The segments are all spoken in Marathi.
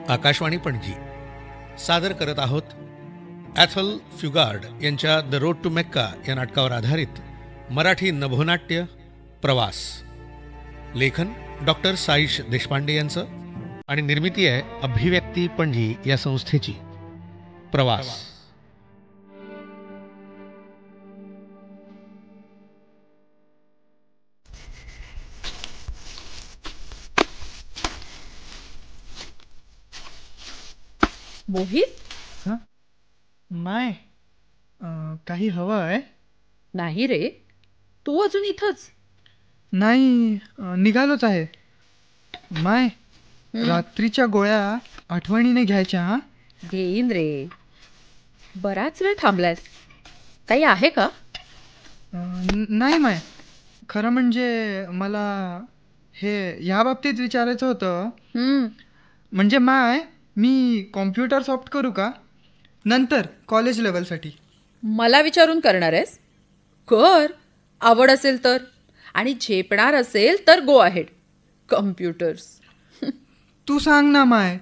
आकाशवाणी पणजी सादर करत आहोत ॲथल फ्युगार्ड यांच्या द रोड टू मेक्का या नाटकावर आधारित मराठी नभोनाट्य प्रवास. लेखन डॉक्टर साईश देशपांडे यांचं आणि निर्मिती आहे अभिव्यक्ती पणजी या संस्थेची. प्रवास. मोहित, नाही काही हवं आहे? नाही रे, तू अजून इथंच? नाही, निघालोच आहे. माय, रात्रीच्या गोळ्या आठवणीने घ्यायच्या. हा, घेईन रे. बराच वेळ थांबलायस, काही आहे का? नाही माय, खरं म्हणजे मला हे ह्या बाबतीत विचारायचं होतं. म्हणजे माय, मी कॉम्प्युटर सॉफ्ट करू का नंतर कॉलेज लेवलसाठी? मला विचारून करणार आहेस? कर, आवड असेल तर, आणि झेपणार असेल तर गो अहेड. कम्प्युटर्स. तू सांग ना माय,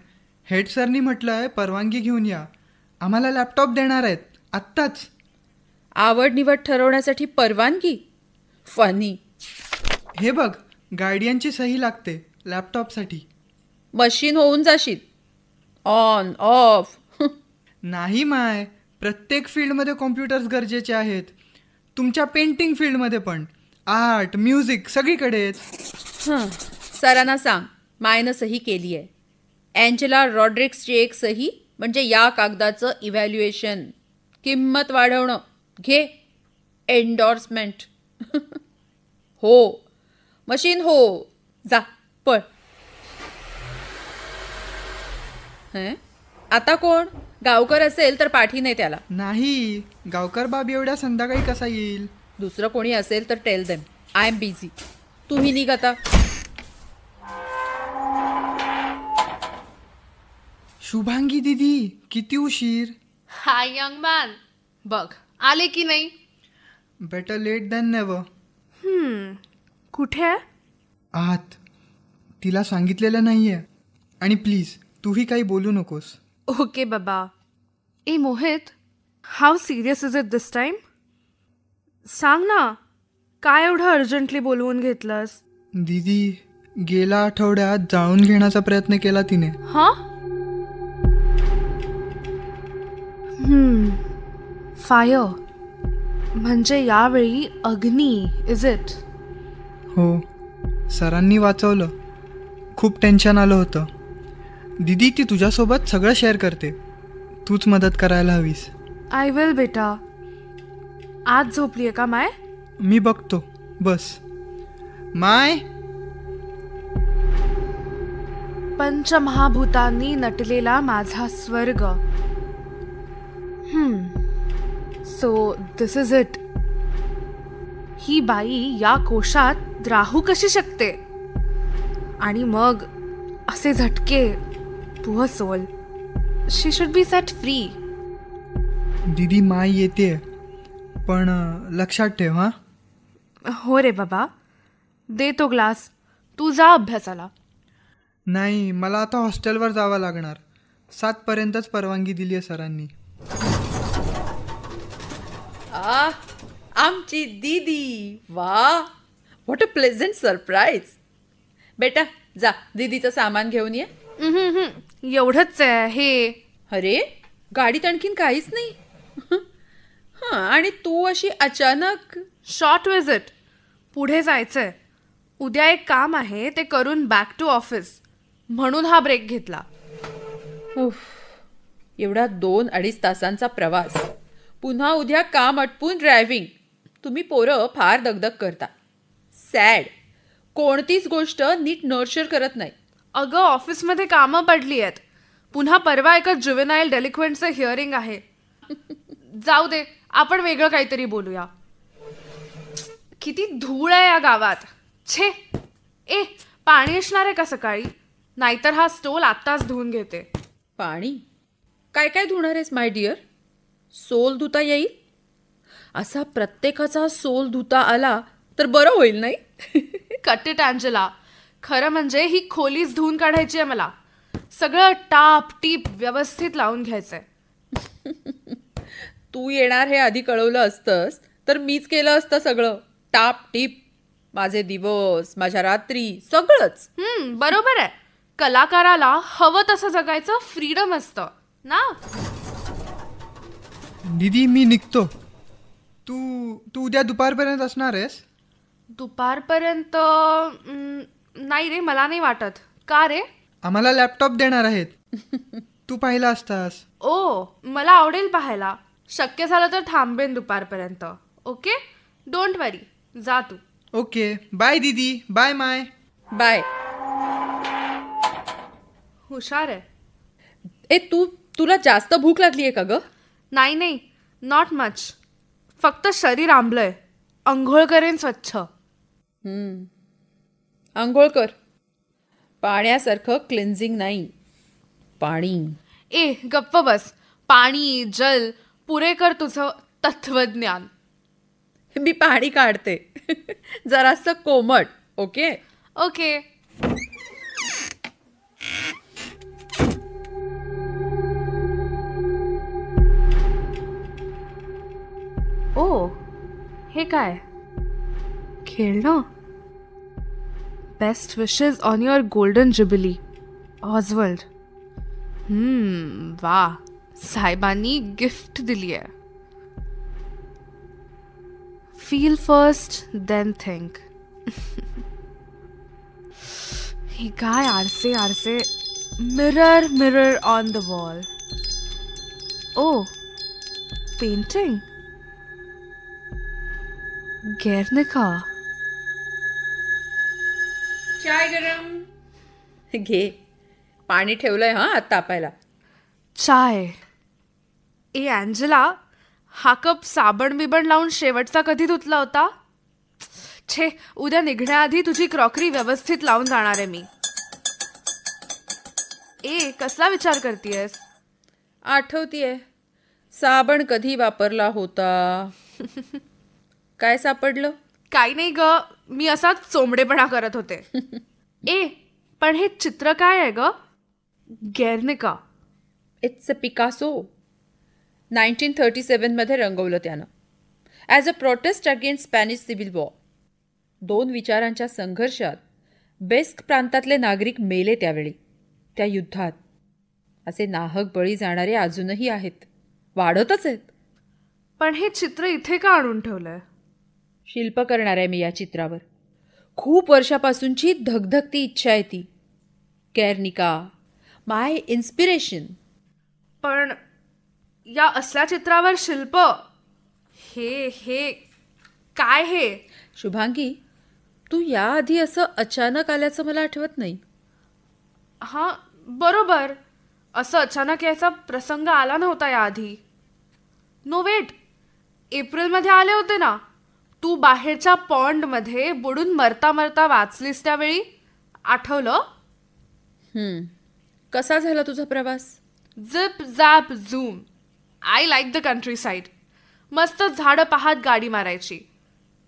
हेड सरनी म्हटलंय परवानगी घेऊन या, आम्हाला लॅपटॉप देणार आहेत आत्ताच. आवड निवड ठरवण्यासाठी परवानगी? फनी. हे बघ, गार्डियनची सही लागते लॅपटॉपसाठी. मशीन होऊन जाशील. On off. नाही माय, प्रत्येक फील्डमध्ये कॉम्प्युटर्स गरजेचे आहेत. तुमच्या पेंटिंग फील्डमध्ये पण, आर्ट, म्युझिक सगळीकडे. सरांना सांग मायनं सही केली आहे. अँजेला रॉड्रिक्सची एक सही म्हणजे या कागदाचं इव्हॅल्युएशन, किंमत वाढवणं. घे एन्डॉर्समेंट. हो, मशीन हो. जा पळ. आता कोण? गावकर असेल तर पाठी नाही त्याला. नाही, गावकर बाब एवढ्या संध्याकाळी कसा येईल? दुसरं कोणी असेल तर tell them I am busy. तुम्ही निघ आता. शुभांगी दीदी, किती उशीर? हाय यंग मॅन, बघ आले की नाही? Better late than never. कुठे आहे? आत. तिला सांगितलेलं नाहीये. आणि प्लीज तूही काही बोलू नकोस. ओके बाबा. ए Mohit, how serious is it this time? सांग ना, काय एवढं अर्जंटली बोलवून घेतलंस? दीदी, गेल्या आठवड्यात जाळून घेण्याचा प्रयत्न केला तिने. हा? फायर म्हणजे यावेळी अग्नी, इज इट? हो, सरांनी वाचवलं. खूप टेन्शन आलं होतं. दीदी, ती तुझ्यासोबत सगळं शेअर करते. तूच मदत करायला हवीस. आय विल बेटा. आज झोपलीये का माय? मी बघतो, बस. माय. पंचमहाभूतांनी नटलेला माझा स्वर्ग. So this is it. ही बाई या कोशात राहू कशी शकते? आणि मग असे झटके. Poor soul, she should be set free. दीदी, माय येते, पण लक्षात ठेव. हा? हो रे बाबा, दे तो ग्लास. तू जा अभ्यासाला. नाही, मला आता हॉस्टेलवर जावं लागणार. 7 पर्यंतच परवानगी दिली आहे सरांनी. आमची दीदी. वा, व्हॉट अ प्लेझंट सरप्राईज. बेटा जा, दीदीचं सामान घेऊन ये. एवढंच आहे हे. अरे, गाडीत आणखीन काहीच नाही. आणि तू अशी अचानक? Short visit. पुढे जायचंय. उद्या एक काम आहे, ते करून बॅक टू ऑफिस, म्हणून हा ब्रेक घेतला. एवढा 2-2.5 तासांचा प्रवास, पुन्हा उद्या काम आटपून ड्रायव्हिंग. तुम्ही पोरं फार दगदग करता. सॅड. कोणतीच गोष्ट नीट नर्चर करत नाही. अगं, ऑफिसमध्ये कामं पडली आहेत. पुन्हा परवा एका जुवेनाईल डेलिक्वेंटचं हिअरिंग आहे. जाऊ दे, आपण वेगळं काहीतरी बोलूया. किती धूळ आहे या गावात. छे. ए, पाणी असणार आहे का सकाळी? नाहीतर हा स्टोल आत्ताच धुवून घेते. पाणी? काय काय धुणार आहेस माय डिअर? सोल धुता येईल? असा प्रत्येकाचा सोल धुता आला तर बरं होईल नाही? Cut it Angela. खरं म्हणजे ही खोलीच धुवून काढायची आहे मला. सगळं टाप टीप व्यवस्थित लावून घ्यायचंय. तू येणार हे आधी कळवलं असतंस तर मीच केलं असतं सगळं टाप टीप. माझे दिवस, माझ्या रात्री, सगळंच. बरोबर आहे. कलाकाराला हवं तसं जगायचं फ्रीडम असतं ना. दीदी मी निघतो. तू तू उद्या दुपारपर्यंत असणार आहेस? दुपारपर्यंत नाही रे, मला नाही वाटत. का रे? आम्हाला लॅपटॉप देणार आहेत. तू पाहिला असतास. ओ, मला आवडेल पाहायला. शक्य झालं तर थांबेन दुपारपर्यंत. ओके, डोंट वरी. जा तू. ओके, बाय दीदी. बाय माय. बाय. हुशार आहे. ए तुला जास्त भूक लागली आहे का ग? नाही, नॉट मच. फक्त शरीर आंबलंय. अंघोळ करेन स्वच्छ. आंघोळ कर. पाण्यासारखं क्लिन्झिंग नाही, पाणी. ए गप्प बस. पाणी जल पुरे कर तुझं तत्वज्ञान. मी पाणी काढते. जरासं कोमट. Okay okay. ओ, हे काय? खेळणं. Best wishes on your golden jubilee, Oswald. वा, साहेबांनी गिफ्ट दिली आहे. Feel first then think. हे काय आरसे आरसे. Mirror mirror on the wall. Oh, painting. Guernica. चाय गरम घे. पाणी ठेवलंय हा आत तापायला. चाय. ए अँजेला, हा कप साबण बिबण लावून शेवटचा कधी धुतला होता? छे, उद्या निघण्याआधी तुझी क्रॉकरी व्यवस्थित लावून जाणार आहे मी. ए, कसला विचार करतेयस? आठवतीये साबण कधी वापरला होता. काय सापडलं? काही नाही ग, मी असाच चोंबडेपणा करत होते. ए, पण हे चित्र काय आहे ग? गेर्निका. It's a Picasso. 1937 मध्ये रंगवलं त्यानं. As a protest against Spanish civil war. 2 विचारांच्या संघर्षात बेस्क प्रांतातले नागरिक मेले त्यावेळी, त्या युद्धात. असे नाहक बळी जाणारे अजूनही आहेत, वाढतच आहेत. पण हे चित्र इथे का आणून ठेवलंय? शिल्प करणार आहे मी या चित्रावर. खूप वर्षापासूनची धगधगती इच्छा आहे ती. गेर्निका, माय इन्स्पिरेशन. पण या असल्या चित्रावर शिल्प? हे काय हे? शुभांगी, तू याआधी असं अचानक आल्याचं मला आठवत नाही. हां, बरोबर. असं अचानक यायचा प्रसंग आला नव्हता याआधी. नो वेट, एप्रिलमध्ये आले होते ना. तू बाहेरच्या पॉन्डमध्ये बुडून मरता मरता वाचलीस त्यावेळी, आठवलं? कसा झाला तुझा प्रवास? Zip zap zoom. I like the countryside. मस्त झाडं पाहत गाडी मारायची.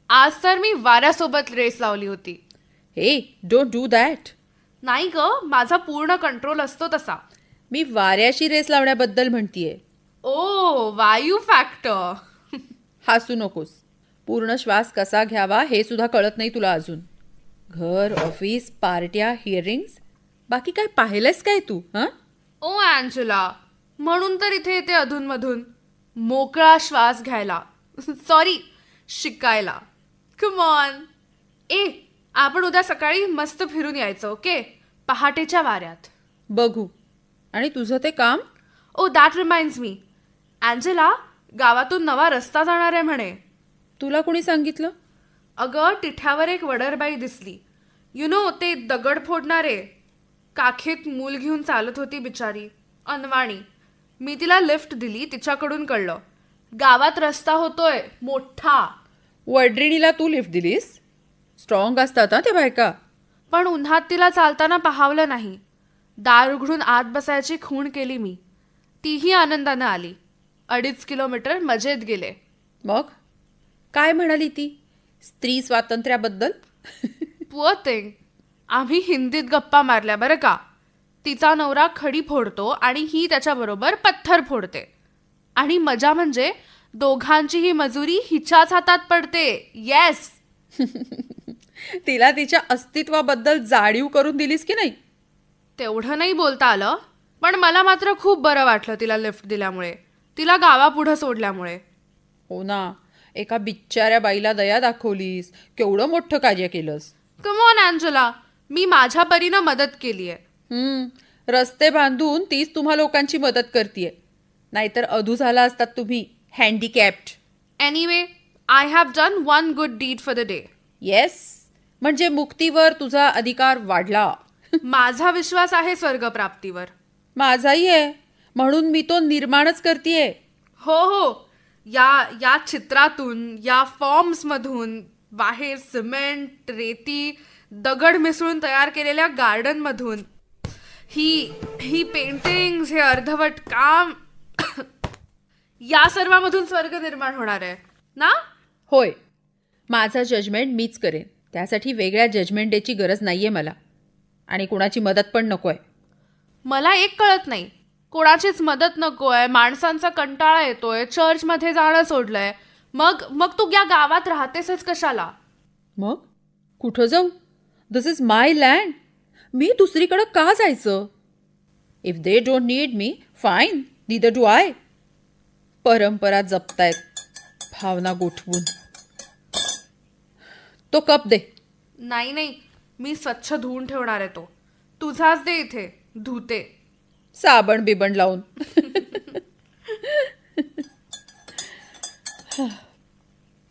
आज तर मी वाऱ्यासोबत रेस लावली होती. हे, डोंट डू दॅट. नाही ग, माझा पूर्ण कंट्रोल असतो तसा. मी वाऱ्याशी रेस लावण्याबद्दल म्हणतीये. ओ, वायू फॅक्टर. हसू नकोस. पूर्ण श्वास कसा घ्यावा हे सुद्धा कळत नाही तुला अजून. घर, ऑफिस, पार्ट्या, हिअरिंग्स, बाकी काय पाहिलंयस काय तू? ओ अँजेला, म्हणून तर इथे येते अधूनमधून मोकळा श्वास घ्यायला. सॉरी, शिकायला. Come on. ए, आपण उद्या सकाळी मस्त फिरून यायचं. ओके, पहाटेच्या वाऱ्यात. बघू. आणि तुझं ते काम? ओ, दॅट रिमाइंड्स मी. अँजेला, गावातून नवा रस्ता जाणार आहे म्हणे. तुला कोणी सांगितलं? अगं, तिठ्यावर एक वडरबाई दिसली. यु नो, ते दगड फोडणारे. काखेत मूल घेऊन चालत होती बिचारी, अनवाणी. मी तिला लिफ्ट दिली. तिच्याकडून कळलं गावात रस्ता होतोय मोठा. वडरिणीला तू लिफ्ट दिलीस? स्ट्रॉंग असतात त्या बायका. पण उन्हात तिला चालताना पाहावलं नाही. दार उघडून आत बसायची खूण केली मी. तीही आनंदानं आली. 2.5 किलोमीटर मजेत गेले. मग काय म्हणाली ती स्त्री स्वातंत्र्याबद्दल? Poor thing. आम्ही हिंदीत गप्पा मारल्या बरं का. तिचा नवरा खडी फोडतो आणि ही त्याच्याबरोबर पत्थर फोडते. आणि मजा म्हणजे दोघांचीही मजुरी हिच्याच हातात पडते. येस. तिला तिच्या अस्तित्वाबद्दल जाणीव करून दिलीस की नाही? तेवढं नाही बोलता आलं, पण मला मात्र खूप बरं वाटलं तिला लिफ्ट दिल्यामुळे, तिला गावापुढं सोडल्यामुळे. हो ना, एका बिच्चाऱ्या बाईला दया दाखवलीस, केवढं मोठं कार्य केलंस. कम ऑन अँजेला, मी माझ्या परीनं मदत केलीये. रस्ते बांधून तीच तुम्हा लोकांची मदत करतीये, नाहीतर अधू झाला असतात तुम्ही, handicapped. Anyway, I have done one good deed for the day. Yes, म्हणजे मुक्तीवर तुझा अधिकार वाढला. माझा विश्वास आहे स्वर्गप्राप्तीवर. माझाही आहे, म्हणून मी तो निर्माणच करतीये. हो हो, या चित्रातून, या फॉर्म्समधून, बाहेर सिमेंट, रेती, दगड मिसळून तयार केलेल्या गार्डनमधून, ही पेंटिंग्स, हे अर्धवट काम, या सर्वांमधून स्वर्ग निर्माण होणार आहे ना? होय, माझा जजमेंट मीच करेन. त्यासाठी वेगळ्या जजमेंट डेची गरज नाहीये मला, आणि कुणाची मदत पण नकोय. मला एक कळत नाही, कोणाचीच मदत नकोय, माणसांचा कंटाळा येतोय, चर्चमध्ये जाणं सोडलंय, मग तू या गावात राहतेसच कशाला? मग कुठं जाऊ? दिस इज माय लँड. मी दुसरीकडं का जायचं? If they don't need me, fine, neither do I. परंपरा जपतायत, भावना गोठवून. तो कप दे. नाही, मी स्वच्छ धुवून ठेवणार आहे तो. तुझाच दे इथे, धुते. साबण बिबण लावून.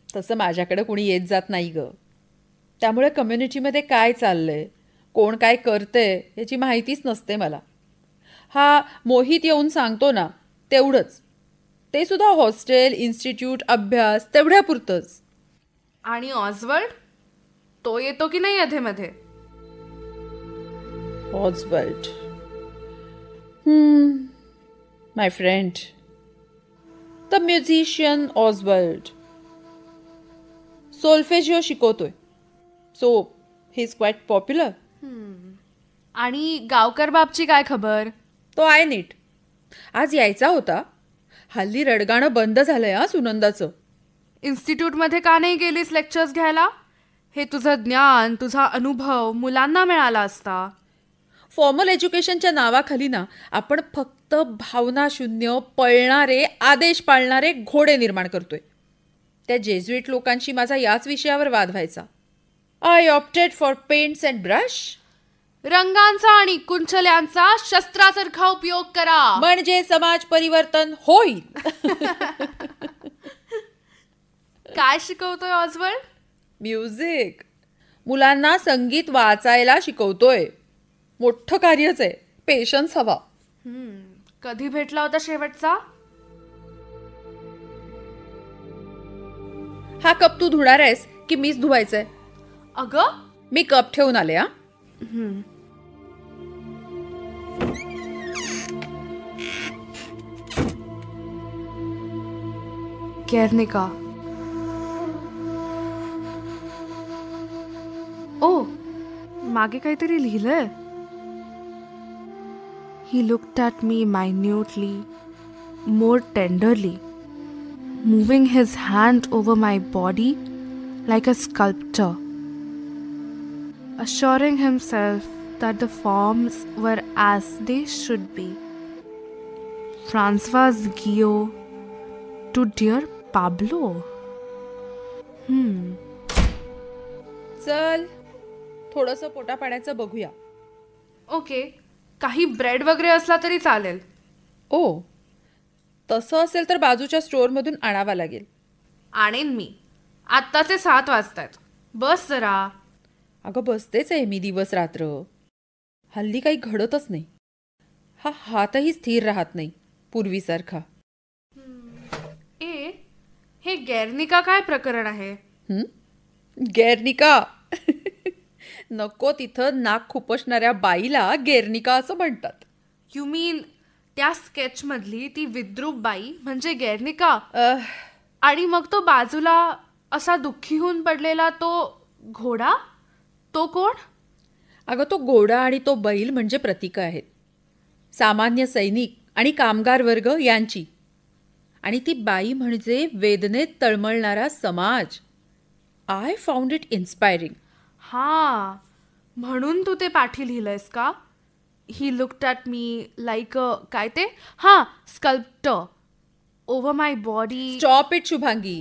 तसं माझ्याकडे कुणी येत जात नाही ग, त्यामुळे कम्युनिटीमध्ये काय चाललंय, कोण काय करतंय याची माहितीच नसते मला. हा मोहित येऊन सांगतो ना, तेवढंच. ते सुद्धा हॉस्टेल, इन्स्टिट्यूट, अभ्यास तेवढ्यापुरतंच. आणि ऑझवर्ल्ड, तो येतो की नाही अधेमध्ये? Oswald, my friend, the musician Oswald. Solfeggio शिकवतोय, so he is quite popular. आणि गावकर बापची काय खबर? तो आहे नीट. आज यायचा होता. हल्ली रडगाणं बंद झालंय हा सुनंदाचं. इन्स्टिट्यूटमध्ये का नाही गेलीस लेक्चर्स घ्यायला? हे तुझं ज्ञान, तुझा अनुभव मुलांना मिळाला असता. फॉर्मल एज्युकेशनच्या नावाखाली ना आपण फक्त भावनाशून्य, पळणारे, आदेश पाळणारे घोडे निर्माण करतोय. त्या जेझुईट लोकांशी माझा याच विषयावर वाद व्हायचा. I opted for paints and brush. रंगांचा आणि कुंचल्यांचा शस्त्रासारखा उपयोग करा, म्हणजे समाज परिवर्तन होईल. काय शिकवतोय ऑझवर्ल्ड? म्युझिक. मुलांना संगीत वाचायला शिकवतोय. मोठं कार्यच आहे, पेशन्स हवा. कधी भेटला होता शेवटचा? हा कप तू धुणार आहेस की मीच धुवायचंय? अगं, मी कप ठेवून आले. हा, केर्निका. ओ, मागे काहीतरी लिहिलंय. He looked at me minutely, more tenderly, moving his hand over my body like a sculptor, assuring himself that the forms were as they should be. Francois Guillot to dear Pablo. चल थोडंसं पोटापाण्याचं बघूया. ओके, काही ब्रेड वगैरे असला तरी चालेल. ओ, तसं असेल तर बाजूच्या स्टोअरमधून आणावा लागेल. आणेन मी. आत्ताचे 7 वाजतायत. बस जरा. अगं बसतेच आहे मी दिवस रात्र. हल्ली काही घडतच नाही. हा हातही स्थिर राहत नाही पूर्वीसारखा. हे गेर्निका काय प्रकरण आहे? गेर्निका. नको तिथं नाक खुपसणाऱ्या बाईला गेर्निका असं म्हणतात. यू मीन त्या स्केच मधली ती विद्रूप बाई म्हणजे गेर्निका? आणि मग तो बाजूला असा दुःखी होऊन पडलेला तो घोडा, तो कोण? अगं तो घोडा आणि तो बैल म्हणजे प्रतीक आहेत. सामान्य सैनिक आणि कामगार वर्ग यांची. आणि ती बाई म्हणजे वेदनेत तळमळणारा समाज. I found it inspiring. हा, म्हणून तू ते पाठी लिहिलंयस का? He looked at me like a काय ते हां sculptor over my body. Stop it Shubhangi.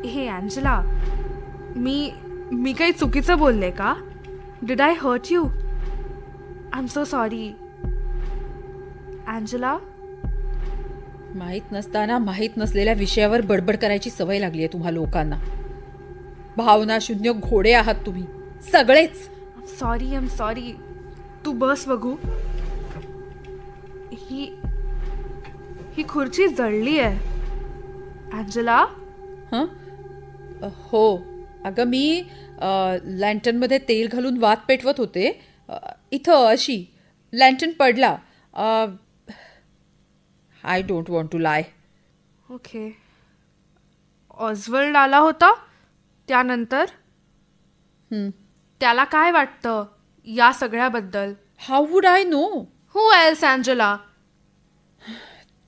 Hey Angela, मी काही चुकीचं बोलले का? Did I hurt you? I am so sorry Angela. माहीत नसताना माहीत नसलेल्या विषयावर बडबड करायची सवय लागली आहे तुम्हा लोकांना. भावना शून्य घोडे आहात तुम्ही सगळेच. I am sorry. तू बस बघू. ही खुर्ची जळली आहे अँजेला. हं? हो अगं, मी लँटनमध्ये तेल घालून वात पेटवत होते. इथं अशी लँटन पडला. I don't want to lie. Okay. Oswald आला होता त्यानंतर? त्याला काय वाटतं या सगळ्याबद्दल? How would I know? Who else Angela?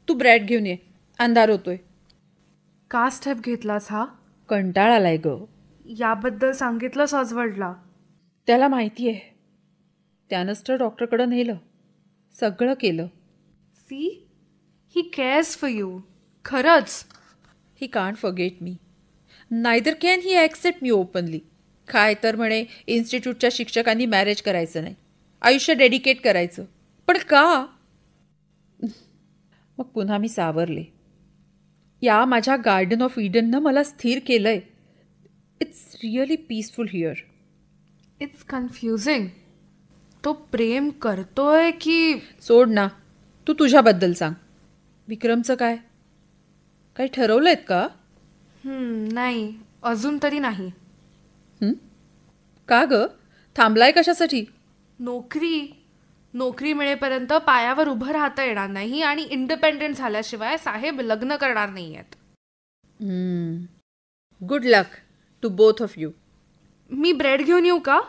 तू ब्रेड घेऊन ये, अंधार होतोय. का स्टेप घेतलास हा? कंटाळा आलाय ग. याबद्दल सांगितलंस ऑझवर्ल्डला? त्याला माहिती आहे. त्यानंच तर डॉक्टरकडं नेलं, सगळं केलं. See, he cares for you. खरंच. He can't forget me. Neither can he accept me openly. काय तर म्हणे इन्स्टिट्यूटच्या शिक्षकांनी मॅरेज करायचं नाही, आयुष्य डेडिकेट करायचं. पण का? मग पुन्हा मी सावरले. या माझ्या गार्डन ऑफ ईडननं मला स्थिर केलंय. It's really peaceful here. It's confusing. तो प्रेम करतोय की? सोड ना, तू तुझ्याबद्दल सांग. विक्रमचं काय? काही ठरवलंयत का? नाही, अजून तरी नाही. का ग? थांबलाय कशासाठी? नोकरी मिळेपर्यंत पायावर उभं राहता येणार नाही आणि इंडिपेंडेंट झाल्याशिवाय साहेब लग्न करणार नाही आहेत. Good luck to both of you. मी ब्रेड घेऊन येऊ का?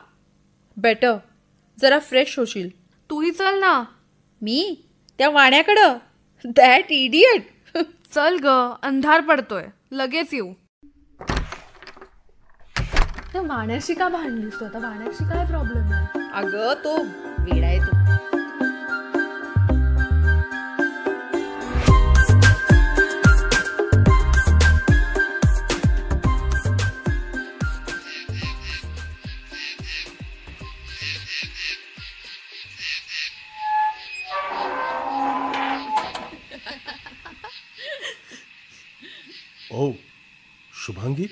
बेटर. जरा फ्रेश होशील. तूही चल ना. मी? त्या वाण्याकडं? That idiot. चल ग, अंधार पडतोय, लगेच येऊ. त्या वाण्याशी का भांडलीस तू? आता वाण्याशी काय प्रॉब्लेम आहे? अगं तो वेडा आहे तो. Oh Shubhangi,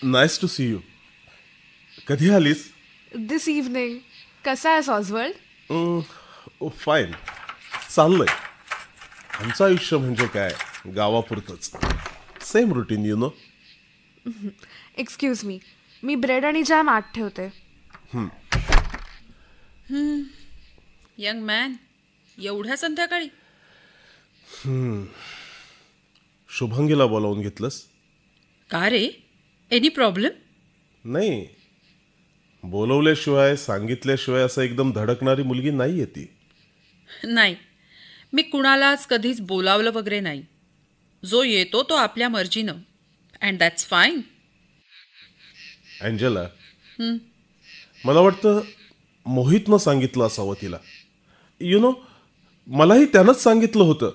nice to see you. कधी आलीस? This evening. कसा आहेस ऑझवर्ल्ड? फाईन, चाललंय. आमचं आयुष्य म्हणजे काय, गावापुरतंच. Same routine you know. Excuse me bread आणि जॅम आत ठेवते. यंग मॅन, एवढ्या संध्याकाळी? शुभांगीला बोलावून घेतलंस? का रे? Any problem? नाही, बोलवल्याशिवाय सांगितल्याशिवाय असं एकदम धडकणारी मुलगी नाही आहे ती. नाही, मी कुणालाच कधीच बोलावलं वगैरे नाही. जो येतो तो आपल्या मर्जीनं, अँड दॅट्स फाईन. अँजेला, मला वाटतं मोहितनं सांगितलं असावं तिला. यु नो, मलाही त्यानंच सांगितलं होतं.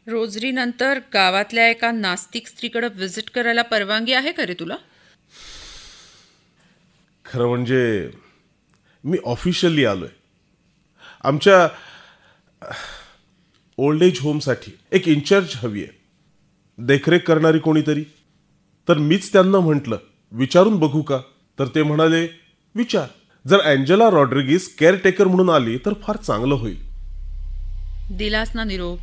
रोजरीनंतर गावातल्या एका नास्तिक स्त्रीकडे व्हिजिट करायला परवानगी आहे का रे तुला? खरं म्हणजे मी ऑफिशियली आलोय. आमच्या ओल्ड एज होमसाठी एक इन्चार्ज हवी आहे, देखरेख करणारी कोणीतरी. तर मीच त्यांना म्हटलं विचारून बघू का? तर ते म्हणाले विचार. जर अँजेला रॉड्रिगीज केअरटेकर म्हणून आली तर फार चांगलं होईल. दिलास ना निरोप.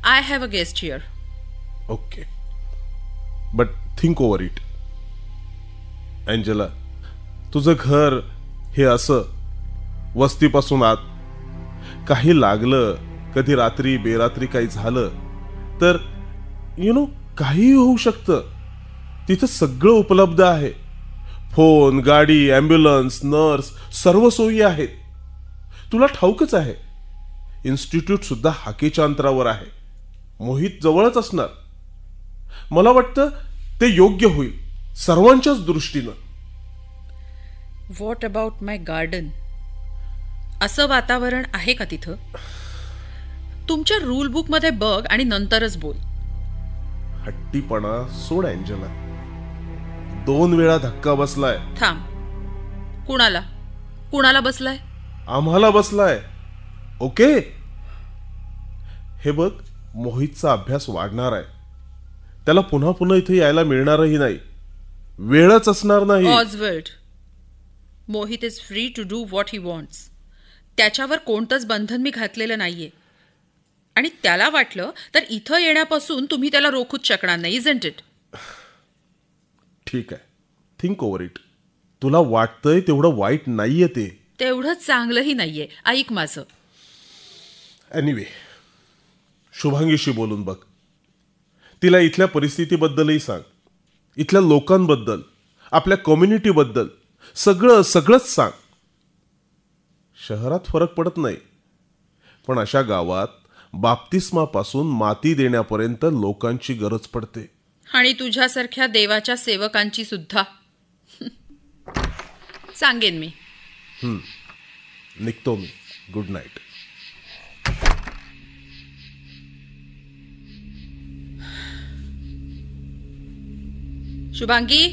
I have a guest here. Okay, but think over it. Angela, तुझं घर हे असं वस्तीपासून आत, काही लागलं, कधी रात्री बेरात्री काही झालं तर यु नो काहीही होऊ शकतं. तिथं सगळं उपलब्ध आहे. फोन, गाडी, ॲम्ब्युलन्स, नर्स, सर्व सोयी आहेत. तुला ठाऊकच आहे, इन्स्टिट्यूट सुद्धा हाकेच्या अंतरावर आहे. मोहित जवळच असणार. मला वाटतं ते योग्य होईल सर्वांच्याच दृष्टीनं. What about my garden? असं वातावरण आहे का तिथं? तुमच्या रूल बुक मध्ये बघ आणि नंतरच बोल. हट्टीपणा सोड अँजेला. 2 वेळा धक्का बसलाय. थांब. कुणाला कुणाला बसलाय? आम्हाला बसलाय. ओके. हे बघ, मोहितचा अभ्यास वाढणार आहे. त्याला पुन्हा पुन्हा इथे यायला मिळणारही नाही. वेळच असणार नाही. Oswald, Mohit is free to do what he wants. त्याच्यावर कोणतंच बंधन मी घातलेलं नाहीये. आणि त्याला वाटलं तर इथं येण्यापासून तुम्ही त्याला रोखूच शकणार नाही, इजंट इट? ठीक आहे, थिंक ओव्हर इट. तुला वाटतंय तेवढं वाईट नाहीये ते. तेवढं चांगलंही नाहीये. ऐक माझं. एनिवे, शुभांगीशी बोलून बघ. तिला इथल्या परिस्थितीबद्दलही सांग. इथल्या लोकांबद्दल, आपल्या कम्युनिटीबद्दल सगळंच सांग. शहरात फरक पडत नाही, पण अशा गावात बाप्तिस्मापासून माती देण्यापर्यंत लोकांची गरज पडते. आणि तुझ्यासारख्या देवाच्या सेवकांची सुद्धा. सांगेन मी. निघतो मी. Good night. शुभांगी,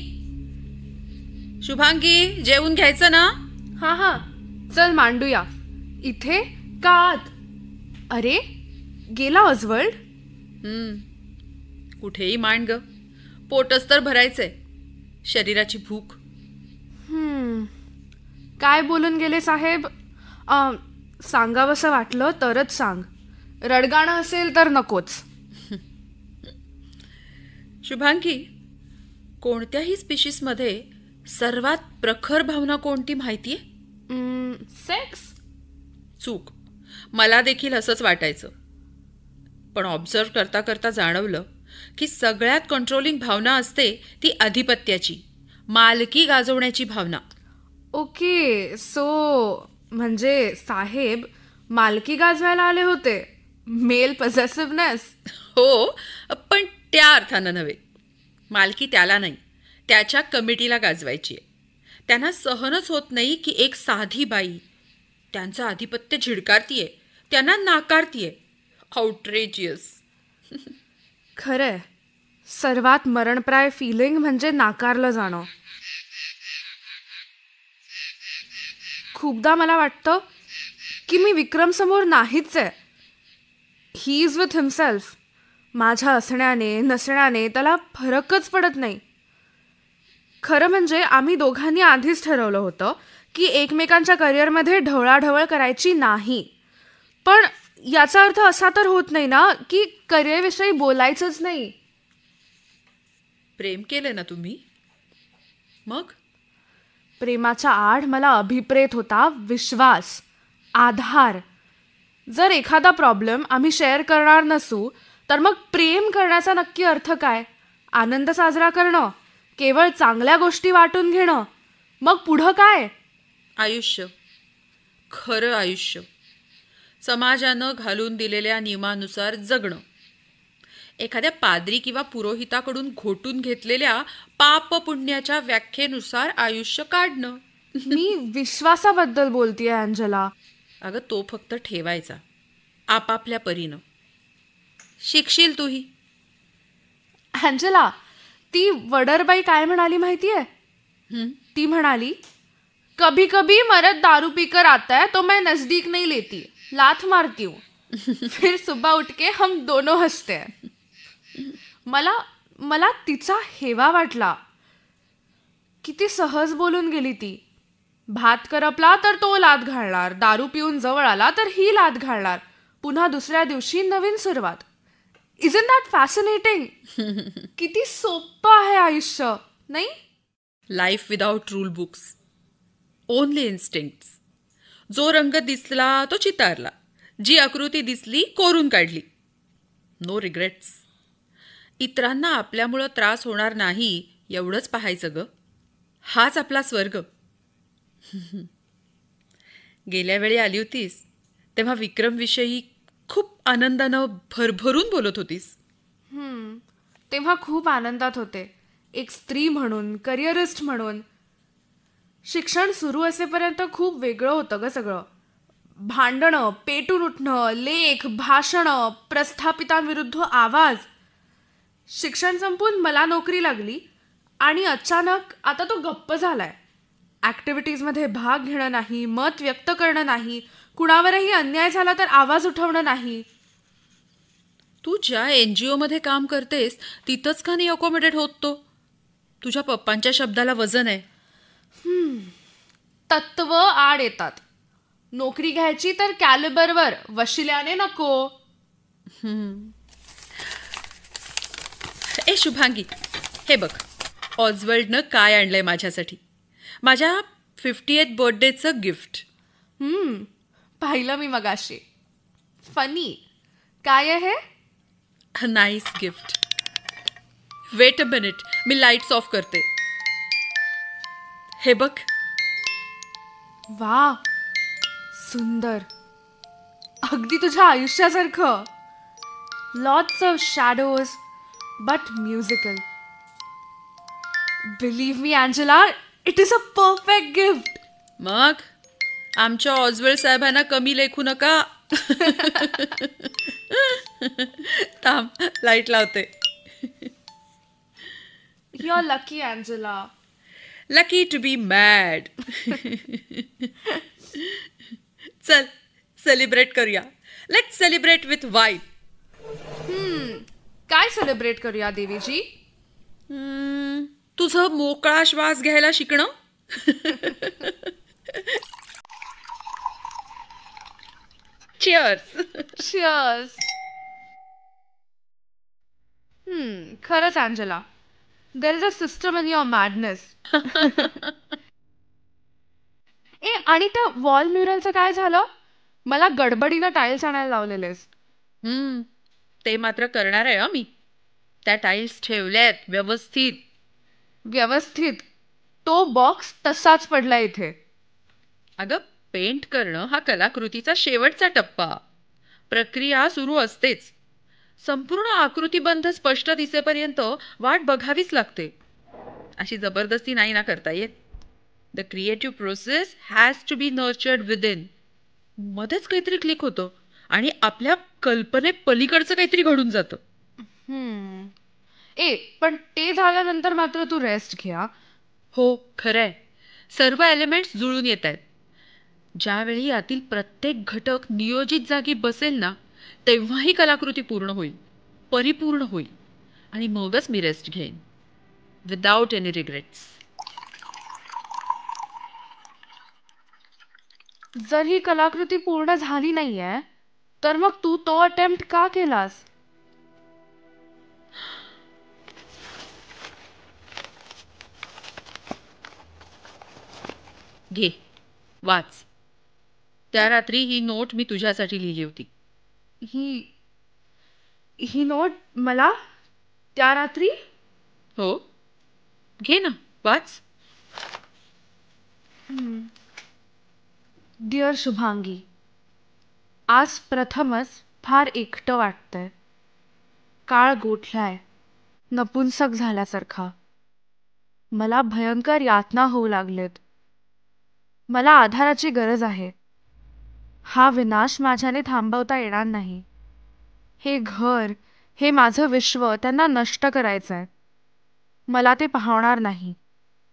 शुभांगी, जेवून घ्यायचं ना? हा, चल मांडूया. इथे का आत? अरे, गेला ऑझवर्ल्ड? कुठेही मांड ग. पोटच तर भरायचंय. शरीराची भूक. काय बोलून गेले साहेब? सांगावंसं वाटलं तरच सांग. रडगाणं असेल तर नकोच. शुभांगी, कोणत्याही स्पीशीसमध्ये सर्वात प्रखर भावना कोणती माहितीये? सेक्स? चूक. मला देखील असंच वाटायचं. पण ऑब्झर्व करता करता जाणवलं की सगळ्यात कंट्रोलिंग भावना असते ती अधिपत्याची, मालकी गाजवण्याची भावना. ओके, सो म्हणजे साहेब मालकी गाजवायला आले होते. मेल पॉसेसिव्हनेस. हो, पण त्या अर्थानं नव्हे. मालकी त्याला नाही, त्याच्या कमिटीला गाजवायची आहे. त्यांना सहनच होत नाही की एक साधी बाई त्यांचं आधिपत्य झिडकारतीये, त्यांना नाकारतीये. आउटरेजियस. खरंय, सर्वात मरणप्राय फिलिंग म्हणजे नाकारलं जाणं. खूपदा मला वाटतं की मी विक्रम समोर नाहीच आहे. He is with himself. माझ्या असण्याने नसण्याने त्याला फरकच पडत नाही. खरं म्हणजे आम्ही दोघांनी आधीच ठरवलं होतं की एकमेकांच्या करिअरमध्ये ढवळाढवळ करायची नाही. पण याचा अर्थ असा तर होत नाही ना की करिअरविषयी बोलायचंच नाही. प्रेम केलं ना तुम्ही? मग प्रेमाच्या आड मला अभिप्रेत होता विश्वास, आधार. जर एखादा प्रॉब्लेम आम्ही शेअर करणार नसू तर मग प्रेम करण्याचा नक्की अर्थ काय? आनंद साजरा करणं, केवळ चांगल्या गोष्टी वाटून घेणं, मग पुढं काय? आयुष्य, खरं आयुष्य. समाजानं घालून दिलेल्या नियमानुसार जगणं. एखाद्या पाद्री किंवा पुरोहिताकडून घोटून घेतलेल्या पाप पुण्याच्या व्याख्येनुसार आयुष्य काढणं. मी विश्वासाबद्दल बोलतेय अंजला. अगं, तो फक्त ठेवायचा आपापल्या परीनं. शिकशील तूही. अंजला, ती वडरबाई काय म्हणाली माहितीये? ती म्हणाली, कभी कभी मर्द दारू पीकर आता है तो मैं नजदीक नहीं लेती, लात मारती हूँ. फिर सुबह उठ के हम दोनों हंसते हैं. मला तिचा हेवा वाटला. किती सहज बोलून गेली ती. भात करपला तर तो लात घालणार, दारू पिऊन जवळ आला तर ही लात घालणार, पुन्हा दुसऱ्या दिवशी नवीन सुरुवात. Isn't that fascinating? किती सोपं आहे आयुष्य, नाही? Life without rule books, only instincts. जो रंग दिसला तो चितारला, जी आकृती दिसली कोरून काढली. No regrets. इतरांना आपल्यामुळं त्रास होणार नाही एवढंच पाहायचं ग. हाच आपला स्वर्ग. गेल्या वेळी आली होतीस तेव्हा विक्रमविषयी खूप आनंदानं भरभरून बोलत होतीस. तेव्हा खूप आनंदात होते, एक स्त्री म्हणून, करिअरिस्ट म्हणून. शिक्षण सुरू असेपर्यंत खूप वेगळं होतं ग सगळं. भांडणं, पेटून उठणं, लेख, भाषणं, प्रस्थापितांविरुद्ध आवाज. शिक्षण संपून मला नोकरी लागली आणि अचानक आता तो गप्प झालाय. ॲक्टिव्हिटीजमध्ये भाग घेणं नाही, मत व्यक्त करणं नाही, कुणावरही अन्याय झाला तर आवाज उठवणं नाही. तू ज्या NGO मध्ये काम करतेस तिथंच का नाही अकोमोडेट होत तो? तुझ्या पप्पांच्या शब्दाला वजन आहे. तत्व आड येतात. नोकरी घ्यायची तर कॅलिबरवर, वशिल्याने नको. ए शुभांगी, हे बघ, ऑजवर्ल्डनं काय आणलंय माझ्यासाठी. माझ्या 50th बर्थडेचं गिफ्ट. पाहिलं मी मगाशी. फनी. काय आहे हे? Nice gift. Wait a minute, मी लाईट्स ऑफ करते. हे बघ. वा, सुंदर. अगदी तुझ्या आयुष्यासारखं. Lots of shadows but musical. Believe me Angela, it is a perfect gift. मग आमच्या ऑजवर्ल्ड साहेबांना कमी लेखू नका. थांब, लाईट लावते. You are lucky Angela. Lucky to be mad. चल सेलिब्रेट करूया. Let's celebrate with wine. काय सेलिब्रेट करूया देवीजी? तुझं मोकळा श्वास घ्यायला शिकणं. चिअर्स. Cheers. खरंच Angela, there is a system in your madness. आणि त्या वॉल म्युरलचं काय झालं? मला गडबडीनं टाईल्स आणायला लावलेलेस. ते मात्र करणार आहे मी. त्या टाईल्स ठेवल्यात व्यवस्थित. व्यवस्थित? तो बॉक्स तसाच पडला इथे. अगं, पेंट करणं हा कलाकृतीचा शेवटचा टप्पा. प्रक्रिया सुरू असतेच. संपूर्ण आकृतीबंध स्पष्ट दिसेपर्यंत वाट बघावीच लागते. अशी जबरदस्ती नाही ना करता येत. The creative process has to be nurtured within. मध्येच काहीतरी क्लिक होतं आणि आपल्या कल्पनेपलीकडचं काहीतरी घडून जातं. पण ते झाल्यानंतर मात्र तू रेस्ट घ्या. हो, खरंय. सर्व एलिमेंट्स जुळून येत आहेत. ज्यावेळी यातील प्रत्येक घटक नियोजित जागी बसेल ना, तेव्हा ही कलाकृती पूर्ण होईल, परिपूर्ण होईल. आणि मगच मी रेस्ट घेईन, विदाउट एनी रिग्रेट्स. जर ही कलाकृती पूर्ण झाली नाहीये तर मग तू तो अटेम्प्ट का केलास? घे, वाच. त्या रात्री ही नोट मी तुझ्यासाठी लिहिली होती. ही नोट मला त्या रात्री? हो, घे ना, वाच. डिअर शुभांगी, आज प्रथमच फार एकटं वाटतंय. काळ गोठलाय, नपुंसक झाल्यासारखा. मला भयंकर यातना होऊ लागलेत. मला आधाराची गरज आहे. हा विनाश माझ्याने थांबवता येणार नाही. हे घर, हे माझं विश्व त्यांना नष्ट करायचंय. मला ते पाहणार नाही.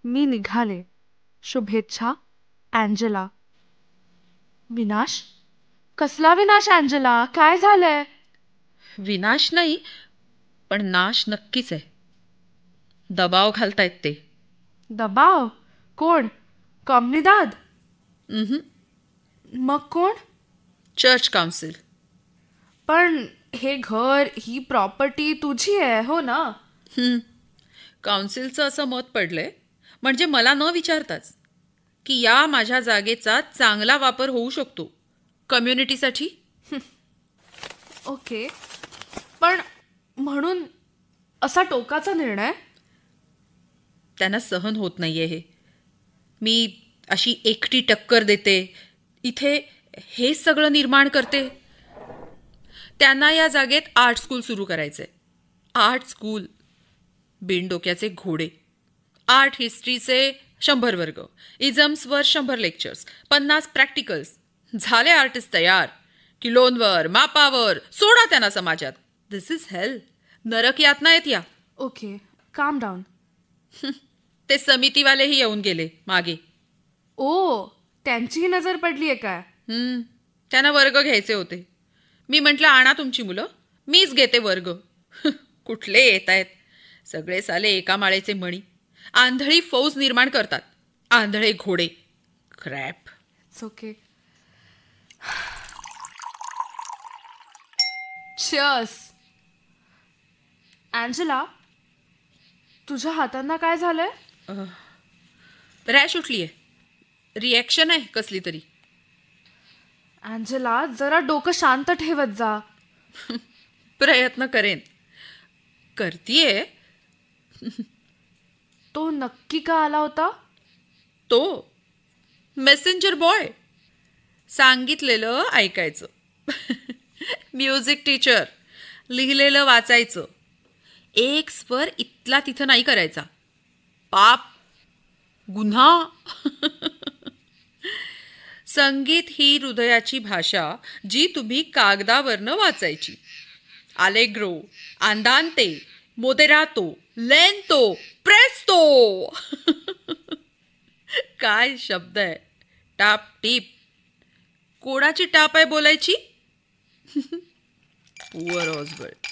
मी निघाले. शुभेच्छा, अँजेला. विनाश? कसला विनाश अँजेला? काय झालंय? विनाश नाही, पण नाश नक्कीच आहे. दबाव घालतायत ते. दबाव? कोण? कॉम्निदाद? मग कोण? Church council. पण हे घर, ही प्रॉपर्टी तुझी आहे, हो ना? काउन्सिलचं असं मत पडलंय, म्हणजे मला न विचारताच, की या माझ्या जागेचा चांगला वापर होऊ शकतो कम्युनिटीसाठी. ओके, पण म्हणून असा टोकाचा निर्णय? त्यांना सहन होत नाहीये हे. मी अशी एकटी टक्कर देते, इथे हे सगळं निर्माण करते. त्यांना या जागेत आर्ट स्कूल सुरू करायचंय. Art school. बिनडोक्याचे घोडे. आर्ट हिस्ट्रीचे 100 वर्ग, इझम्सवर 100 लेक्चर्स, 50 प्रॅक्टिकल्स. झाले आर्टिस्ट तयार. किलोंवर, मापावर. सोडा त्यांना समाजात. दिस इज हेल. नरक यातना आहेत या. ओके, काम डाऊन. ते समितीवालेही येऊन गेले मागे. ओ, त्यांचीही नजर पडली आहे काय? त्यांना वर्ग घ्यायचे होते. मी म्हटलं आणा तुमची मुलं, मीच घेते वर्ग. कुठले येत आहेत सगळे साले एका माळेचे मणी. आंधळी फौज निर्माण करतात. आंधळे घोडे. Crap. It's okay. Cheers. Angela, तुझ्या हातांना काय झालंय? रॅश उठलीये. रिॲक्शन आहे कसली तरी. अँजेला, जरा डोकं शांत ठेवत जा. प्रयत्न करेन. करतीये. तो नक्की का आला होता? तो मेसेंजर बॉय. सांगितलेलं ऐकायचं. Music teacher. लिहिलेलं वाचायचं. एक स्वर इथला तिथं नाही करायचा. पाप. गुन्हा. संगीत ही हृदयाची भाषा जी तुम्ही कागदावरनं वाचायची. आलेग्रो, आंदांते, मोदेरातो, लेंतो, प्रेस्तो. काय शब्द आहे. टाप टीप. कोणाची टाप आहे बोलायची? Poor Osbert.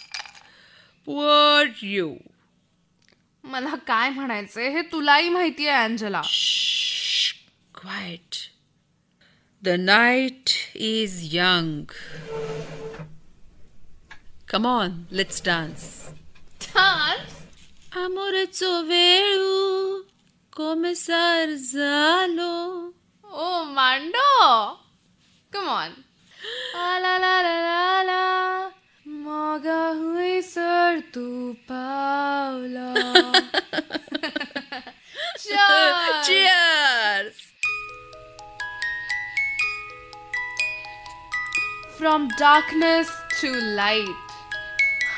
Poor you. मला काय म्हणायचंय हे तुलाही माहिती आहे Angela. Quiet. The night is young. Come on, let's dance. Dance? Amorezo velu começar zalo. Oh, Mando. Come on. La la la la la. Moga hui sir tu Paula. Cheers. Cheers. From darkness to light.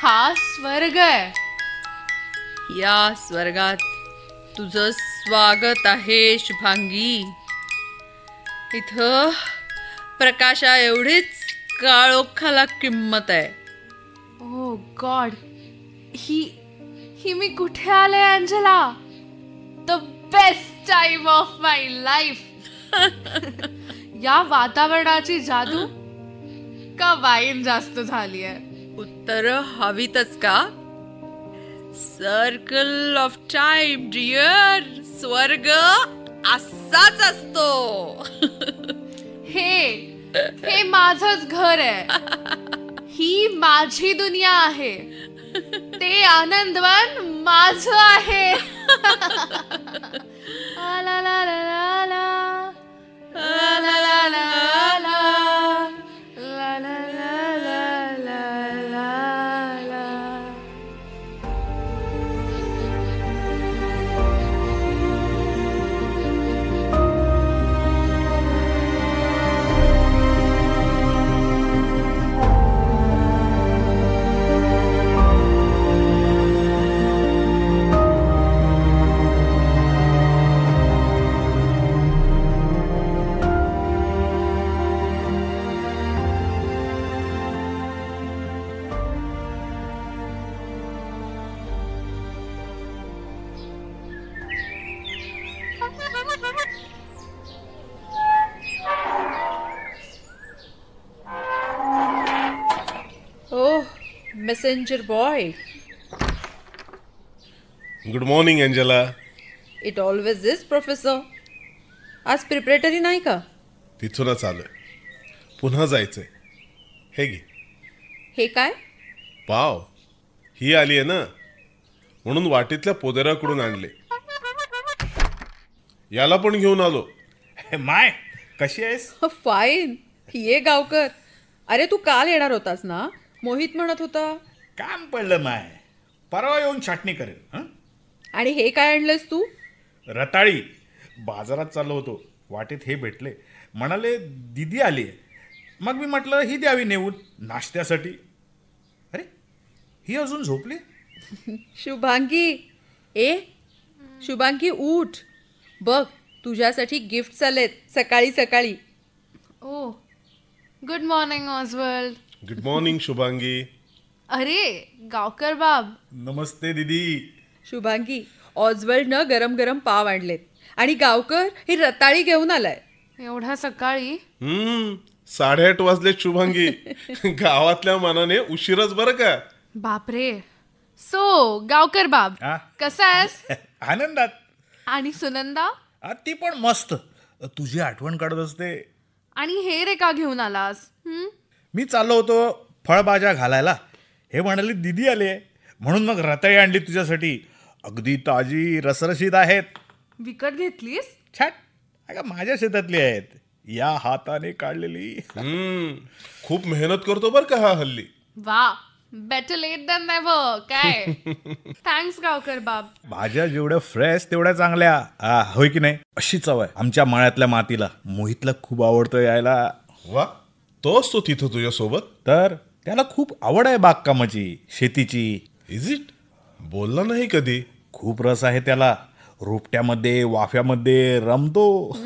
हा स्वर्ग आहे. या स्वर्गात तुझं स्वागत आहे शुभांगी. इथं प्रकाशा एवढीच काळोखाला किंमत आहे. ओ गॉड, ही मी कुठे आले Angela? The best time of my life. या वातावरणाची जादू का वाईन जास्त झाली आहे? उत्तर हवीतच का? Circle of time dear. स्वर्ग असाच असतो. हे माझंच घर आहे. ही माझी दुनिया आहे. ते आनंदवन माझं आहे. ला ला ला ला ला ला ला ला ला ला. La la la la la la la. Messenger boy. Good morning Angela. It always is, Professor. आज प्रिपरेटरी नाही का? तिथूनच आलोय. पुन्हा जायचंय. हे घे. हे काय? पाव. ही आली आहे ना, म्हणून वाटेतल्या पोदेराकडून आणले. याला पण घेऊन आलो. माय, कशी आहेस? फाईन. ये गावकर. अरे तू काल येणार होतास ना? मोहित म्हणत होता. काम पडलं माय. परवा येऊन छाटणी करेल. आणि हे काय आणलंस तू? रताळी. बाजारात चाललो होतो, वाटेत हे भेटले. म्हणाले दिदी आली आहे. मग मी म्हटलं ही द्यावी नेऊन नाश्त्यासाठी. अरे ही अजून झोपली. शुभांगी उठ. बघ तुझ्यासाठी गिफ्ट आलेत सकाळी सकाळी. Oh good morning Oswald. Good morning Shubhangi. अरे गावकर बाब. नमस्ते दीदी. शुभांगी, ऑजवर्ल्डनं गरम गरम पाव आणलेत आणि गावकर ही रताळी घेऊन आलाय. एवढ्या सकाळी? 8:30 वाजले शुभांगी. गावातल्या मानाने उशीरच बरं का. बापरे. सो गावकर बाब हा? कसा आहेस? आनंदात. आणि सुनंदा? ती पण मस्त. तुझी आठवण काढत असते. आणि हे रे का घेऊन आलास? मी चाललो होतो फळभाज्या घालायला. हे म्हणाले दिदी आली आहे म्हणून मग रताळी आणली तुझ्यासाठी. अगदी ताजी रसरशीत आहेत. विकत घेतलीस? छाट. अगं माझ्या शेतातली आहेत. या हाताने काढलेली. खूप मेहनत करतो बरं का हा हल्ली. वा, बेटर लेट दॅन नेव्हर. काय थँक्स गावकर बाब. भाज्या जेवढ्या फ्रेश तेवढ्या चांगल्या. होय की नाही? अशी चव आहे आमच्या मळ्यातल्या मातीला. मोहितला खूप आवडतं यायला. वा, तो असतो तिथं तुझ्या सोबत? तर त्याला खूप आवड आहे बागकामाची, शेतीची. Is it? बोलला नाही कधी. खूप रस आहे त्याला. रोपट्यामध्ये वाफ्यामध्ये रमतो.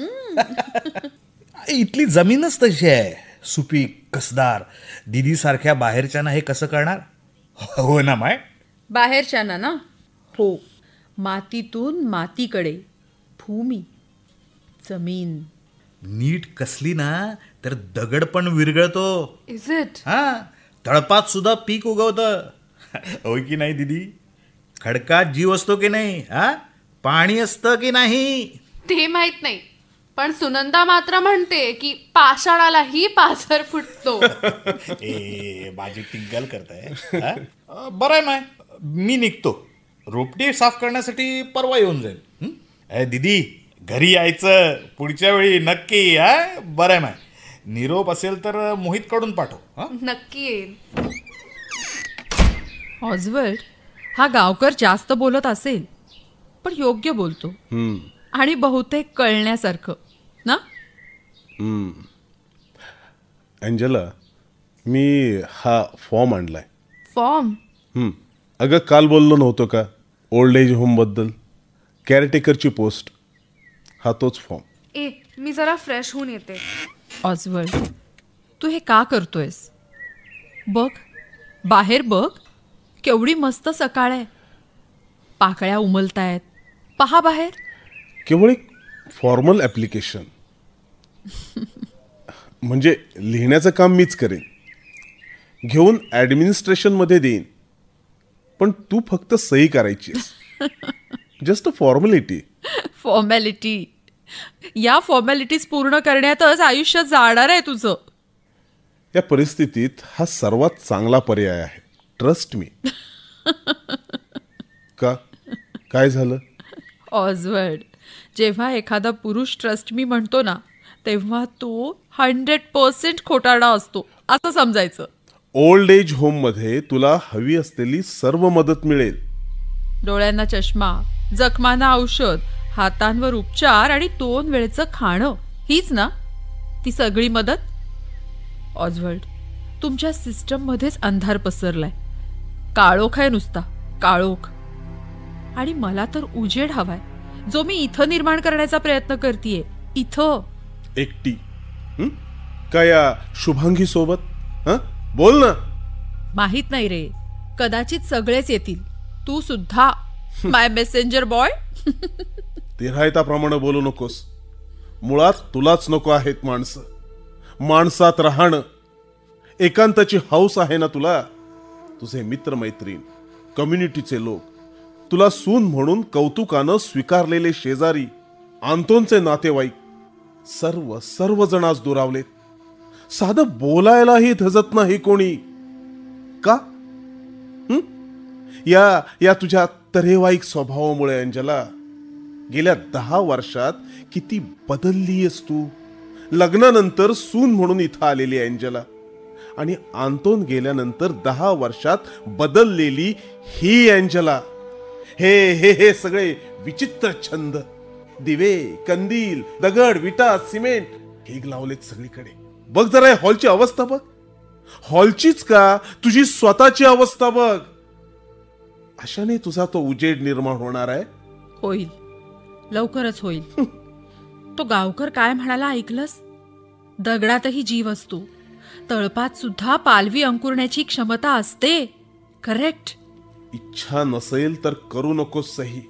इथली जमीनच तशी आहे, सुपीक, कसदार. दीदी सारख्या बाहेरच्याना हे कसं करणार? हो ना माय? बाहेरच्याना ना? हो. मातीतून मातीकडे. भूमी, जमीन. नीट कसली ना तर दगड पण विरघळतो. Is it? तळपात सुद्धा पीक उगवतं. होय की नाही दीदी? खडकात जीव असतो की नाही? पाणी असतं की नाही? ते माहित नाही, पण सुनंदा मात्र म्हणते की पाषाणालाही पाझर फुटतो. ए माझी टिंगल करताय. बरं आहे माय, मी निघतो. रोपटी साफ करण्यासाठी परवा येऊन जाईल. दीदी घरी यायचं पुढच्या वेळी नक्की. बरं आहे माय. निरोप असेल तर मोहित कडून पाठव. नक्की येईल. ऑजवर्ल्ड, हा गावकर जास्त बोलत असेल पण योग्य बोलतो आणि बहुतेक कळण्यासारखं ना? एंजेला, मी हा फॉर्म आणलाय. फॉर्म? अगं काल बोललो नव्हतो का ओल्ड एज होम बद्दल? केअरटेकरची पोस्ट. हा तोच फॉर्म. मी जरा फ्रेश होऊन येते. ऑजवर्ल्ड, तू हे का करतोयस? बघ बाहेर, बघ केवढी मस्त सकाळ आहे. पाकळ्या उमलतायत. पहा बाहेर. केवळ एक फॉर्मल ॲप्लिकेशन. म्हणजे लिहिण्याचं काम मीच करेन, घेऊन ॲडमिनिस्ट्रेशनमध्ये देईन, पण तू फक्त सही करायची. Just a formality. फॉर्मॅलिटी? या फॉर्मॅलिटीज पूर्ण करण्यातच आयुष्य जाणार आहे तुझं. या परिस्थितीत हा सर्वात चांगला पर्याय आहे. Trust me. का? काय झालं? ऑजवर्ल्ड, जेव्हा एखादा पुरुष ट्रस्ट मी म्हणतो ना, तेव्हा तो 100% खोटारडा असतो असं समजायचं. ओल्ड एज होम मध्ये तुला हवी असलेली सर्व मदत मिळेल. डोळ्यांना चष्मा, जखमांना औषध, हातांवर उपचार आणि 2 वेळचं खाणं, हीच ना ती सगळी मदत? ऑजवर्ल्ड, तुमच्या सिस्टम मध्येच अंधार पसरलाय. काळोख आहे, नुसता काळोख. आणि मला तर उजेड हवाय, जो मी इथं निर्माण करण्याचा प्रयत्न करतेय. इथं एकटी? का या शुभांगी सोबत? बोल ना. माहित नाही रे, कदाचित सगळेच येतील. तू सुद्धा. माय मेसेंजर बॉय. तिरायताप्रमाणे बोलू नकोस. मुळात तुलाच नको आहेत माणसं. माणसात राहणं, एकांताची हौस आहे ना तुला. तुझे मित्रमैत्रीण, कम्युनिटीचे लोक, तुला सून म्हणून कौतुकानं स्वीकारलेले शेजारी, आंतोंचे नातेवाईक, सर्वजण आज दुरावलेत. साधं बोलायलाही धजत नाही कोणी. का? या तुझ्या तरेवाईक स्वभावामुळे. अंजला, गेल्या 10 वर्षात किती बदललीयस तू. लग्नानंतर सून म्हणून इथं आलेली अंजला, आणि आंतोन गेल्यानंतर 10 वर्षात बदललेली ही अंजला. हे सगळे विचित्र छंद, दिवे, कंदील, दगड, विटा, सिमेंट हे लावलेत सगळीकडे. बघ जरा हॉलची अवस्था बघ. हॉलचीच का, तुझी स्वतःची अवस्था बघ. अशाने तुझा तो उजेड निर्माण होणार आहे. होईल, लवकरच होईल. तो गावकर काय म्हणाला ऐकलंस? दगडातही जीव असतो, तळपात सुद्धा पालवी अंकुरण्याची क्षमता असते. करेक्ट. इच्छा नसेल तर करू नकोस सही.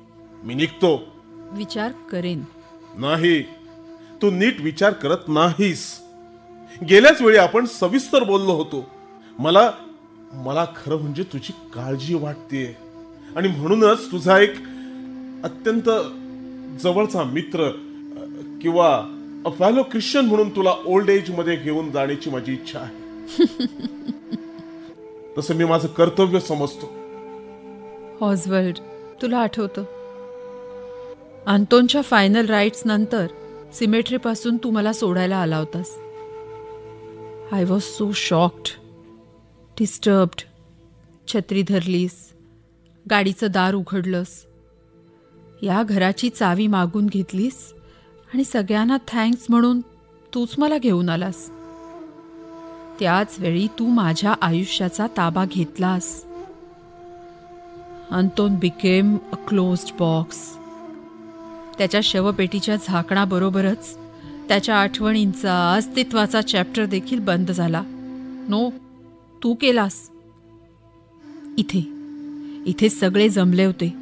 मी निघतो. विचार करेन. नाही, तू नीट विचार करत नाहीस. गेल्याच वेळी आपण सविस्तर बोललो होतो. मला खरं म्हणजे तुझी काळजी वाटते आणि म्हणूनच तुझा एक अत्यंत जवळचा मित्र किंवा अ फॅलो ख्रिश्चन म्हणून तुला ओल्ड एज मध्ये घेऊन जाण्याची माझी इच्छा आहे. तसं मी माझं कर्तव्य समजतो. ऑझवर्ल्ड, तुला आठवतं आंतोनच्या फायनल राईट्स नंतर सिमेट्री पासून तू मला सोडायला आला होतास. I was so shocked, disturbed. छत्री धरलीस, गाडीचं दार उघडलंस, या घराची चावी मागून घेतलीस आणि सगळ्यांना थँक्स म्हणून तूच मला घेऊन आलास. त्याच वेळी तू माझ्या आयुष्याचा ताबा घेतलास. Anton became a closed box. त्याच्या शवपेटीच्या झाकणाबरोबरच त्याच्या आठवणींचा, अस्तित्वाचा चॅप्टर देखील बंद झाला. नो, तू केलास. इथे सगळे जमले होते.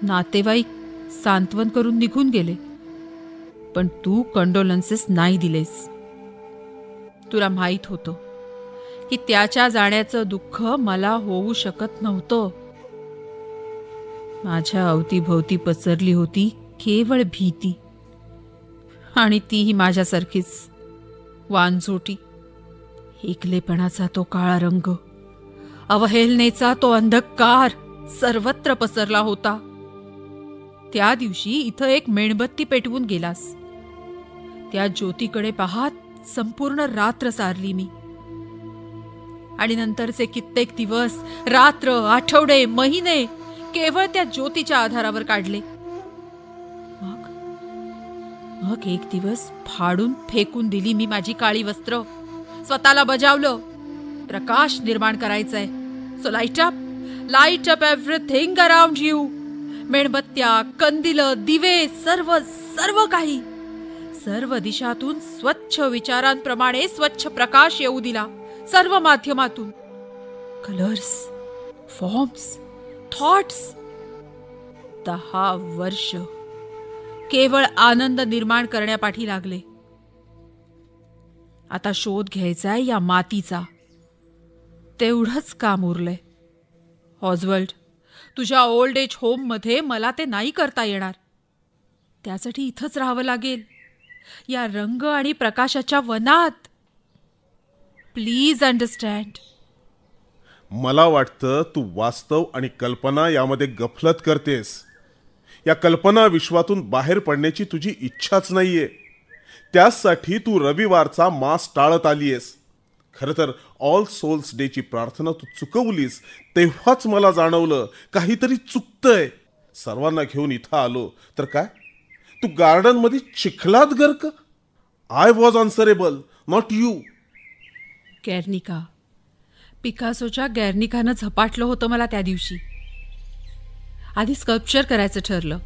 नातेवाईक सांत्वन करून निघून गेले, पण तू कंडोलन्सेस नाही दिलेस. तुला माहीत होतं की त्याच्या जाण्याचं दुःख मला होऊ शकत नव्हतं. माझ्या अवतीभोवती पसरली होती केवळ भीती, आणि तीही माझ्यासारखीच वानझोटी. एकलेपणाचा तो काळा रंग, अवहेलनेचा तो अंधकार सर्वत्र पसरला होता. त्या दिवशी इथं एक मेणबत्ती पेटवून गेलास. त्या ज्योतीकडे पाहत संपूर्ण रात्र सारली मी, आणि नंतरचे कित्येक दिवस, रात्र, आठवडे, महिने केवळ त्या ज्योतीच्या आधारावर काढले. मग एक दिवस फाडून फेकून दिली मी माझी काळी वस्त्र. स्वतःला बजावलं, प्रकाश निर्माण करायचंय. So light up everything around you. मेणबत्त्या, कंदिल, दिवे, सर्व काही. सर्व दिशातून स्वच्छ विचारांप्रमाणे स्वच्छ प्रकाश येऊ दिला. सर्व माध्यमातून कलर्स, फॉर्म्स, थॉट्स. 10 वर्ष केवळ आनंद निर्माण करण्यापाठी लागले. आता शोध घ्यायचाय या मातीचा. तेवढंच काम उरलंय. ऑझवर्ल्ड, तुझ्या ओल्ड एज होम मध्ये मला ते नाही करता येणार. त्यासाठी इथंच राहावं लागेल, या रंग आणि प्रकाशाच्या वनात. Please understand. मला वाटतं तू वास्तव आणि कल्पना यामध्ये गफलत करतेस. या कल्पना विश्वातून बाहेर पडण्याची तुझी इच्छाच नाहीये. त्यासाठी तू रविवारचा मास टाळत आलीयस. खरं तर ऑल सोल्स डेची प्रार्थना तू चुकवलीस. तेव्हाच मला जाणवलं काहीतरी चुकतंय. सर्वांना घेऊन इथं आलो तर काय, तू गार्डन मध्ये चिखलात गर्क. I was answerable, not you. Guernica, पिकासोच्या गॅर्निकानं झपाटलं होतं मला त्या दिवशी. आधी स्कल्पचर करायचं ठरलं,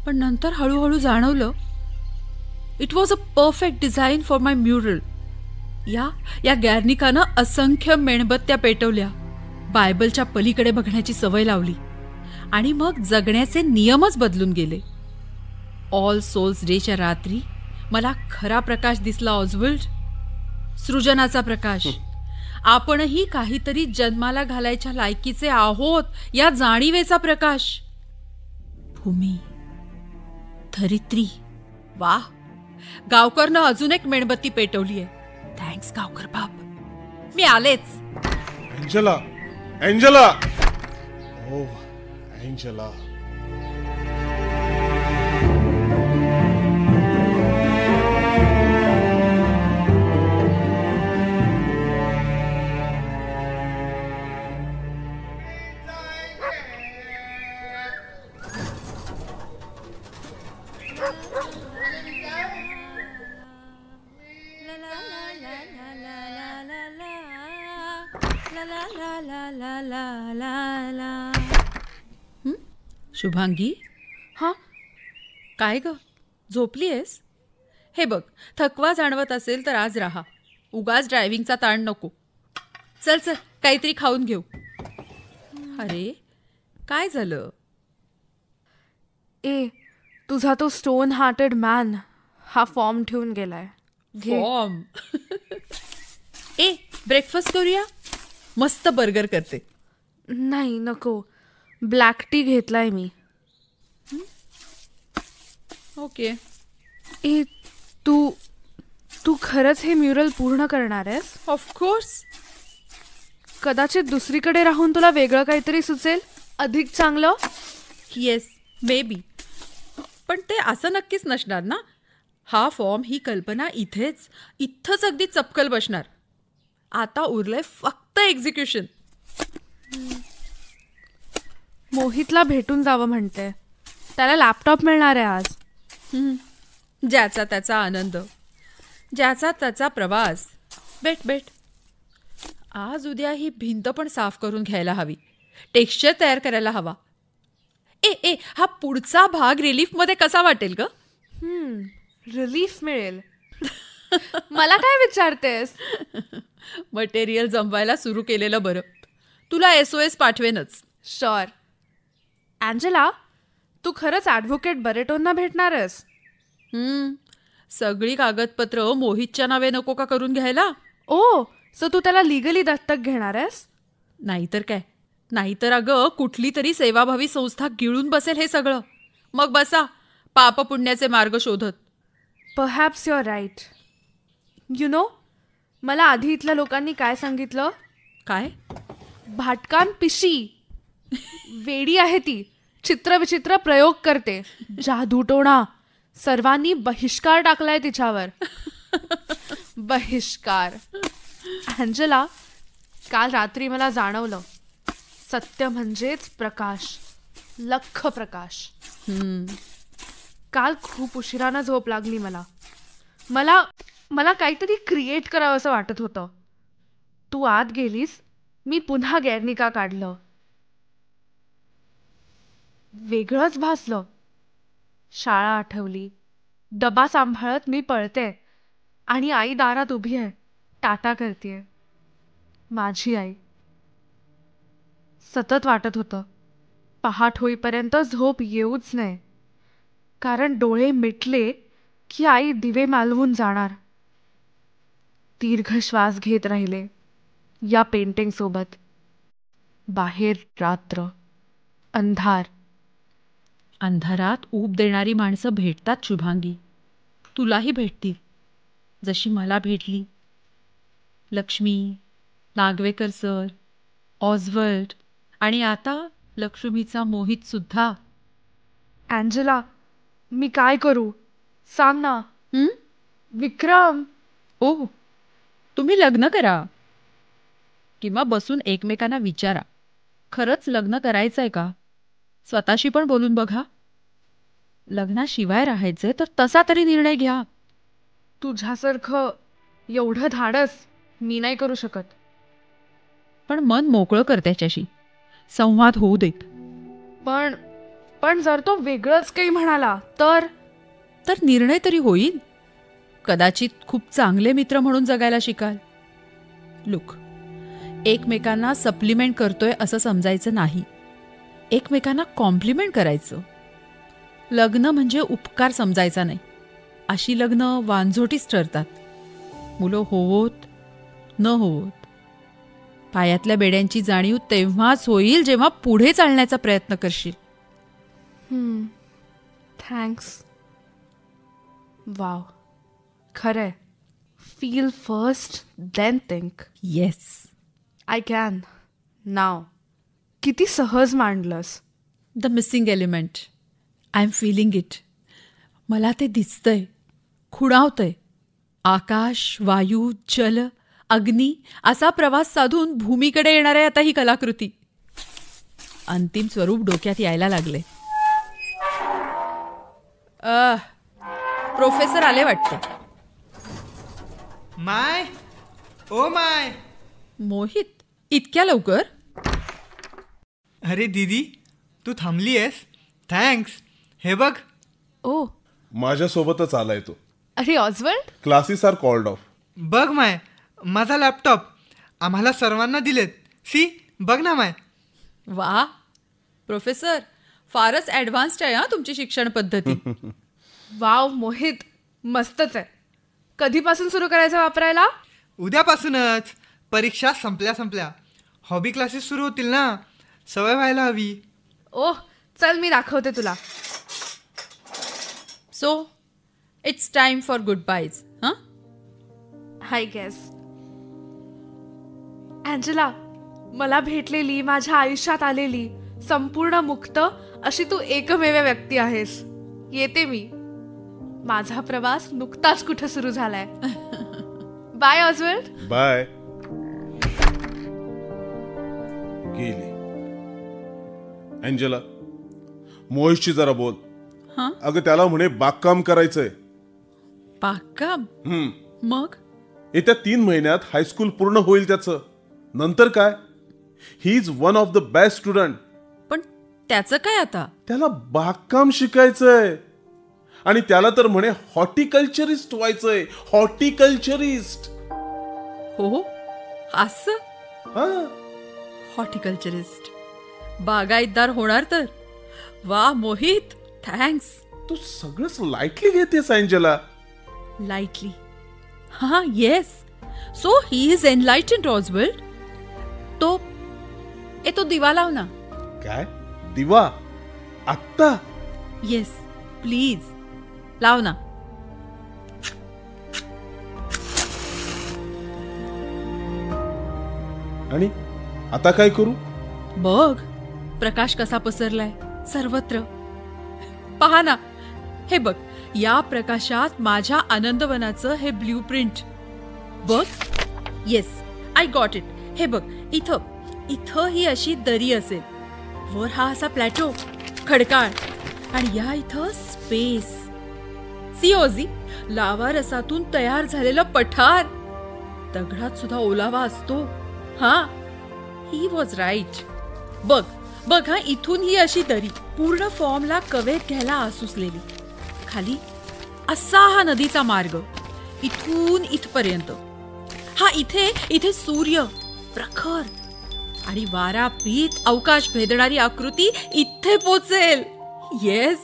पण नंतर हळूहळू जाणवलं it was a perfect design for my mural. या गॅर्निकानं असंख्य मेणबत्त्या पेटवल्या, बायबलच्या पलीकडे बघण्याची सवय लावली, आणि मग जगण्याचे नियमच बदलून गेले. ऑल सोल्स डेच्या रात्री मला खरा प्रकाश दिसला. ऑझवर्ल्ड, सृजनाचा प्रकाश. आपणही काहीतरी जन्माला घालायच्या लायकीचे आहोत या जाणीवेचा प्रकाश. भूमी, धरित्री. वाह, गावकरनं अजून एक मेणबत्ती पेटवलीये. थँक्स गावकर बाप. मी आलेच. एंजेला, एंजेला, ओ एंजेला. शुभांगी, हां काय ग, झोपली आहेस? हे बघ, थकवा जाणवत असेल तर आज राहा. उगाच ड्रायव्हिंगचा ताण नको. चल चल, काहीतरी खाऊन घेऊ. अरे, काय झालं? ए, तुझा तो स्टोन हार्टेड मॅन हा फॉर्म ठेवून गेलाय. घे. फॉर्म. ए, ब्रेकफास्ट करूया. मस्त बर्गर करते. नाही नको, ब्लॅक टी घेतलाय मी. ओके. ए, तू तू खरंच हे म्युरल पूर्ण करणार आहेस? ऑफकोर्स. कदाचित दुसरीकडे राहून तुला वेगळं काहीतरी सुचेल, अधिक चांगलं. Yes, may be. पण ते असं नक्कीच नसणार ना. हा फॉर्म, ही कल्पना इथंच अगदी चपकल बसणार. आता उरलंय फक्त एक्झिक्युशन. मोहितला भेटून जावं म्हणते. त्याला लॅपटॉप मिळणार आहे आज. ज्याचा त्याचा आनंद, ज्याचा त्याचा प्रवास. भेट. आज उद्या ही भिंत पण साफ करून घ्यायला हवी. टेक्स्चर तयार करायला हवा. ए, हा पुढचा भाग रिलीफमध्ये कसा वाटेल ग? रिलीफ मिळेल. मला काय विचारतेस? मटेरियल जमवायला सुरू केलेलं बरं. तुला SOS पाठवेनच. शुअर. अँजेला, तू खरंच ॲडव्होकेट बरेटोंना भेटणार आहेस? सगळी कागदपत्र मोहितच्या नावे नको का करून घ्यायला? ओ, सो तू त्याला लिगली दत्तक घेणार आहेस? नाहीतर काय. नाहीतर अगं कुठली तरी सेवाभावी संस्था गिळून बसेल हे सगळं. मग बसा पाप पुण्याचे मार्ग शोधत. Perhaps you are right. You know, मला आधी इथल्या लोकांनी काय सांगितलं? काय? भाटकान पिशी, वेडी आहे ती, चित्रविचित्र प्रयोग करते, जादूटोणा. सर्वांनी बहिष्कार टाकलाय तिच्यावर. बहिष्कार. अँजेला, काल रात्री मला जाणवलं, सत्य म्हणजेच प्रकाश, लख्ख प्रकाश. काल खूप उशिरानं झोप लागली मला काहीतरी क्रिएट करावं असं वाटत होतं. तू आत गेलीस, मी पुन्हा गॅर्निका काढलं. वेगळंच भासलं. शाळा आठवली. डबा सांभाळत मी पळते आणि आई दारात उभी आहे, टाटा करतेय. माझी आई. सतत वाटत होतं पहाट होईपर्यंत झोप येऊच नये, कारण डोळे मिटले की आई दिवे मालवून जाणार. दीर्घ श्वास घेत राहिले या पेंटिंग सोबत. बाहेर रात्र, अंधार. अंधारात ऊब देणारी माणसं भेटतात शुभांगी. तुलाही भेटतील, जशी मला भेटली. लक्ष्मी, नागवेकर सर, ऑझवर्ल्ड आणि आता लक्ष्मीचा मोहित सुद्धा. अँजेला, मी काय करू सांग ना. विक्रम. ओ, तुम्ही लग्न करा. किंवा बसून एकमेकांना विचारा, खरंच लग्न करायचंय का? स्वतःशी पण बोलून बघा. लग्नाशिवाय राहायचंय तर तसा तरी निर्णय घ्या. तुझ्यासारखं एवढं धाडस मी नाही करू शकत. पण मन मोकळं कर त्याच्याशी. संवाद होऊ देत. पण जर तो वेगळंच काही म्हणाला तर निर्णय तरी होईल. कदाचित खूप चांगले मित्र म्हणून जगायला शिकाल. लुक, एकमेकांना सप्लिमेंट करतोय असं समजायचं नाही. एकमेकांना कॉम्प्लिमेंट करायचं. लग्न म्हणजे उपकार समजायचा नाही. अशी लग्न वांझोटीच ठरतात. मुलं होवोत न होवोत. पायातल्या बेड्यांची जाणीव तेव्हाच होईल जेव्हा पुढे चालण्याचा प्रयत्न करशील. थँक्स. वाव, खरंय. Feel first then think. Yes, I can now. किती सहज मांडलंस. The missing element. I am feeling it. मला ते दिसतंय, खुणावतंय. आकाश, वायू, जल, अग्नी असा प्रवास साधून भूमीकडे येणार आहे आता ही कलाकृती. अंतिम स्वरूप डोक्यात यायला लागले. प्रोफेसर आले वाटते. माय, ओ माय. मोहित, इतक्या लवकर? अरे दीदी, तू थांबली आहेस? थँक्स. हे बघ. ओ माझ्यासोबतच आलाय तो. अरे Oswald. Classes are called off. बघ माय, माझा लॅपटॉप आम्हाला सर्वांना दिलेत. सी, बघ ना माय. वा प्रोफेसर, फारच ॲडव्हान्स्ड आहे हा तुमची शिक्षण पद्धती. वाव मोहित, मस्तच आहे. कधीपासून सुरू करायचं वापरायला? उद्यापासूनच. परीक्षा संपल्या हॉबी क्लासेस सुरू होतील ना, सवय व्हायला हवी. ओह चल मी दाखवते तुला. So it's time for good boys. हां, हाय गेस. अँजेला, मला भेटलेली, माझ्या आयुष्यात आलेली संपूर्ण मुक्त अशी तू एकमेव व्यक्ती आहेस. येते मी. माझा प्रवास नुकताच कुठं सुरू झालाय. बाय ऑजवर्ल्ड. बाय. गेली. अँजेला, मोहितशी जरा बोल. हां, अगं त्याला म्हणे बागकाम करायचंय. बागकाम? मग येत्या 3 महिन्यात हायस्कूल पूर्ण होईल त्याचं. नंतर काय, he is one of the best student. पण त्याचं काय आता? त्याला बागकाम शिकायचंय आणि त्याला तर म्हणे हॉर्टिकल्चरिस्ट व्हायचंय. हॉर्टिकल्चरिस्ट. हो, असं हा, हॉर्टिकल्चरिस्ट, बागायतदार होणार तर. वा मोहित, थँक्स. तू सगळंच लाईटली घेतेस अँजेला. लाईटली? हां, yes. So he is enlightened Oswald. तो दिवा लाव ना. काय दिवा? आत्ता? येस प्लीज, लाव ना. आणि आता काय करू? बघ प्रकाश कसा पसरलाय सर्वत्र. पहा ना, हे बघ, या प्रकाशात माझ्या आनंदवनाचं हे ब्ल्यू प्रिंट बघ. Yes, I got it. हे बघ, इथं ही अशी दरी असेल, वर हा असा प्लॅटो खडकाळ, आणि या इथं स्पेस. सी ओझी, लावा रसातून तयार झालेलं पठार. दगडात सुद्धा ओलावा असतो. हा, ही वॉज राईट. बघ हा, इथून ही अशी दरी पूर्ण फॉर्मला कवेत घ्यायला आसुसलेली. खाली असा हा नदीचा मार्ग इथून इथपर्यंत. हा, इथे सूर्य प्रखर आणि वारापीत अवकाश भेदणारी आकृती इथे पोचेल. येस,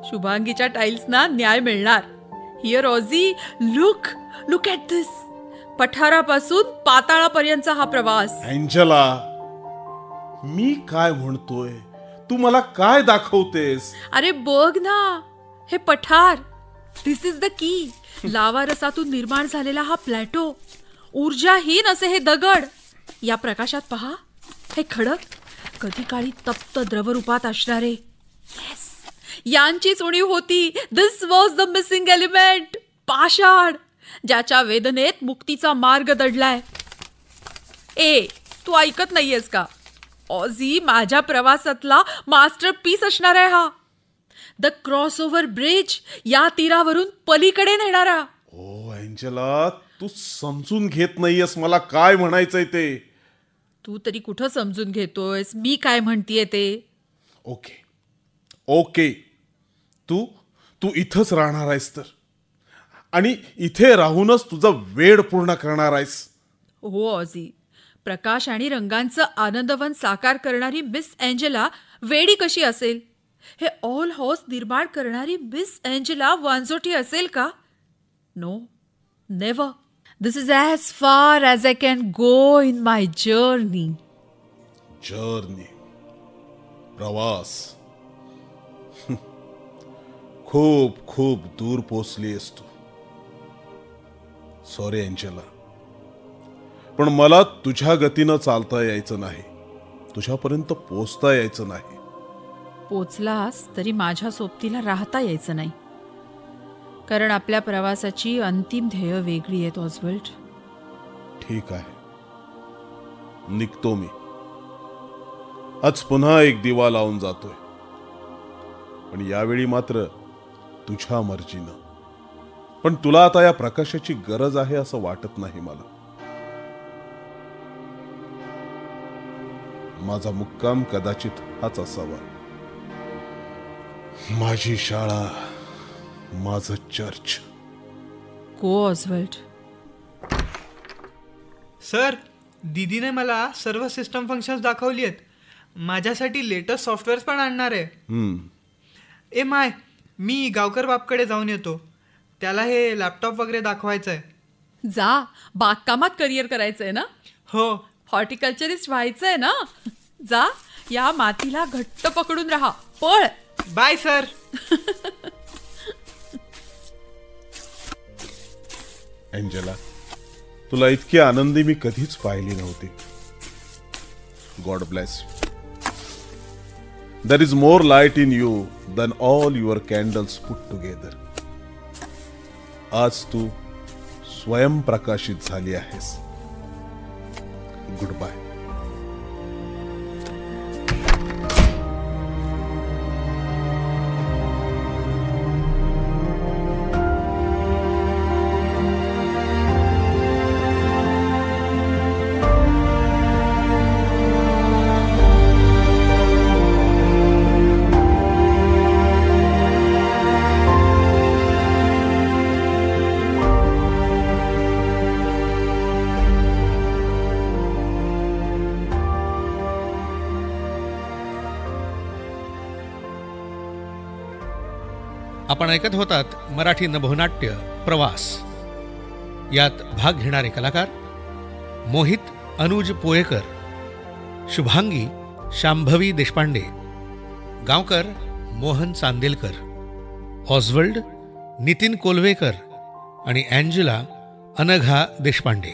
शुभांगीच्या टाईल्सना न्याय मिळणार. हिअर ऑझी, लुक ॲट दिस. पठारापासून पाताळापर्यंतचा हा प्रवास. अँजेला, मी काय म्हणतोय, तू मला काय दाखवतेस? अरे बघ ना, हे पठार. दिस इज द की. लावा रसातून निर्माण झालेला हा प्लॅटो, ऊर्जाहीन असे हे दगड. या प्रकाशात पहा, हे खडक, कधी काळी तप्त द्रवरूपात असणारे. येस, यांचीच उणीव होती. दिस वॉज द मिसिंग एलिमेंट. पाषाण, ज्याच्या वेदनेत मुक्तीचा मार्ग दडलाय. तू ऐकत नाहीयेस का? ऑझी, माझ्या प्रवासातला मास्टरपीस असणार आहे हा. द क्रॉसओव्हर ब्रिज, या तीरावरून पलीकडे नेणारा. ओ अँजेला, तू समजून घेत नाहीयेस मला काय म्हणायचंय ते. तू तरी कुठं समजून घेतोयस मी काय म्हणतीये ते. ओके, तू इथंच राहणार आहेस तर, आणि इथे राहूनच तुझा वेळ पूर्ण करणार आहेस. हो ऑझी, प्रकाश आणि रंगांचं आनंदवन साकार करणारी मिस एंजेला वेडी कशी असेल? हे ऑल हाऊस निर्माण करणारी मिस एंजेला वांजोटी असेल का? No, never. This is as far as I can go in my journey. प्रवास. खूप खूप दूर पोचलीयस तू. सॉरी अँजेला, पण मला तुझ्या गतीनं चालता यायचं नाही, तुझ्यापर्यंत पोचता यायचं नाही. पोचलास तरी माझ्या सोबतीला राहता यायचं नाही, कारण आपल्या प्रवासाची अंतिम ध्येय वेगळी आहेत ऑझवर्ल्ड. ठीक आहे, निघतो मी. आज पुन्हा एक दिवा लावून जातोय, पण यावेळी मात्र तुझ्या मर्जीनं. पण तुला आता या प्रकाशाची गरज आहे असं वाटत नाही मला. माझा मुक्काम कदाचित हाच असावा. माझी शाळा, माझं चर्च. गो ऑस्वल्ड. सर, दीदीने मला सर्व सिस्टम फंक्शन्स दाखवली आहेत. माझ्यासाठी लेटेस्ट सॉफ्टवेअर्स पण आणणार आहे. ए माय, मी गावकर बापकडे जाऊन येतो. त्याला हे लॅपटॉप वगैरे दाखवायचं आहे. जा, बागकामात करिअर करायचंय ना? हो. हॉर्टिकल्चरिस्ट व्हायचंय ना? जा, या मातीला घट्ट पकडून राहा. पळ. Bye sir. एंजेला, तुला इतकी आनंदी मी कधीच पाहिली नव्हती. God bless. There is more light in you than all your candles put together. आज तू स्वयंप्रकाशित झाली आहेस. Goodbye. आपण ऐकत होतात मराठी नभोनाट्य प्रवास. यात भाग घेणारे कलाकार मोहित अनुज पोयेकर, शुभांगी शांभवी देशपांडे, गावकर मोहन चांदेलकर, ऑस्वल्ड नितीन कोल्वेकर आणि अँजेला अनघा देशपांडे.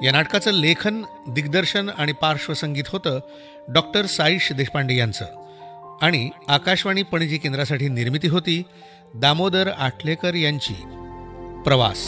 या नाटकाचं लेखन, दिग्दर्शन आणि पार्श्वसंगीत होतं डॉक्टर साईश देशपांडे यांचं. आणि आकाशवाणी पणजी केंद्रासाठी निर्मिती होती दामोदर आटलेकर यांची. प्रवास.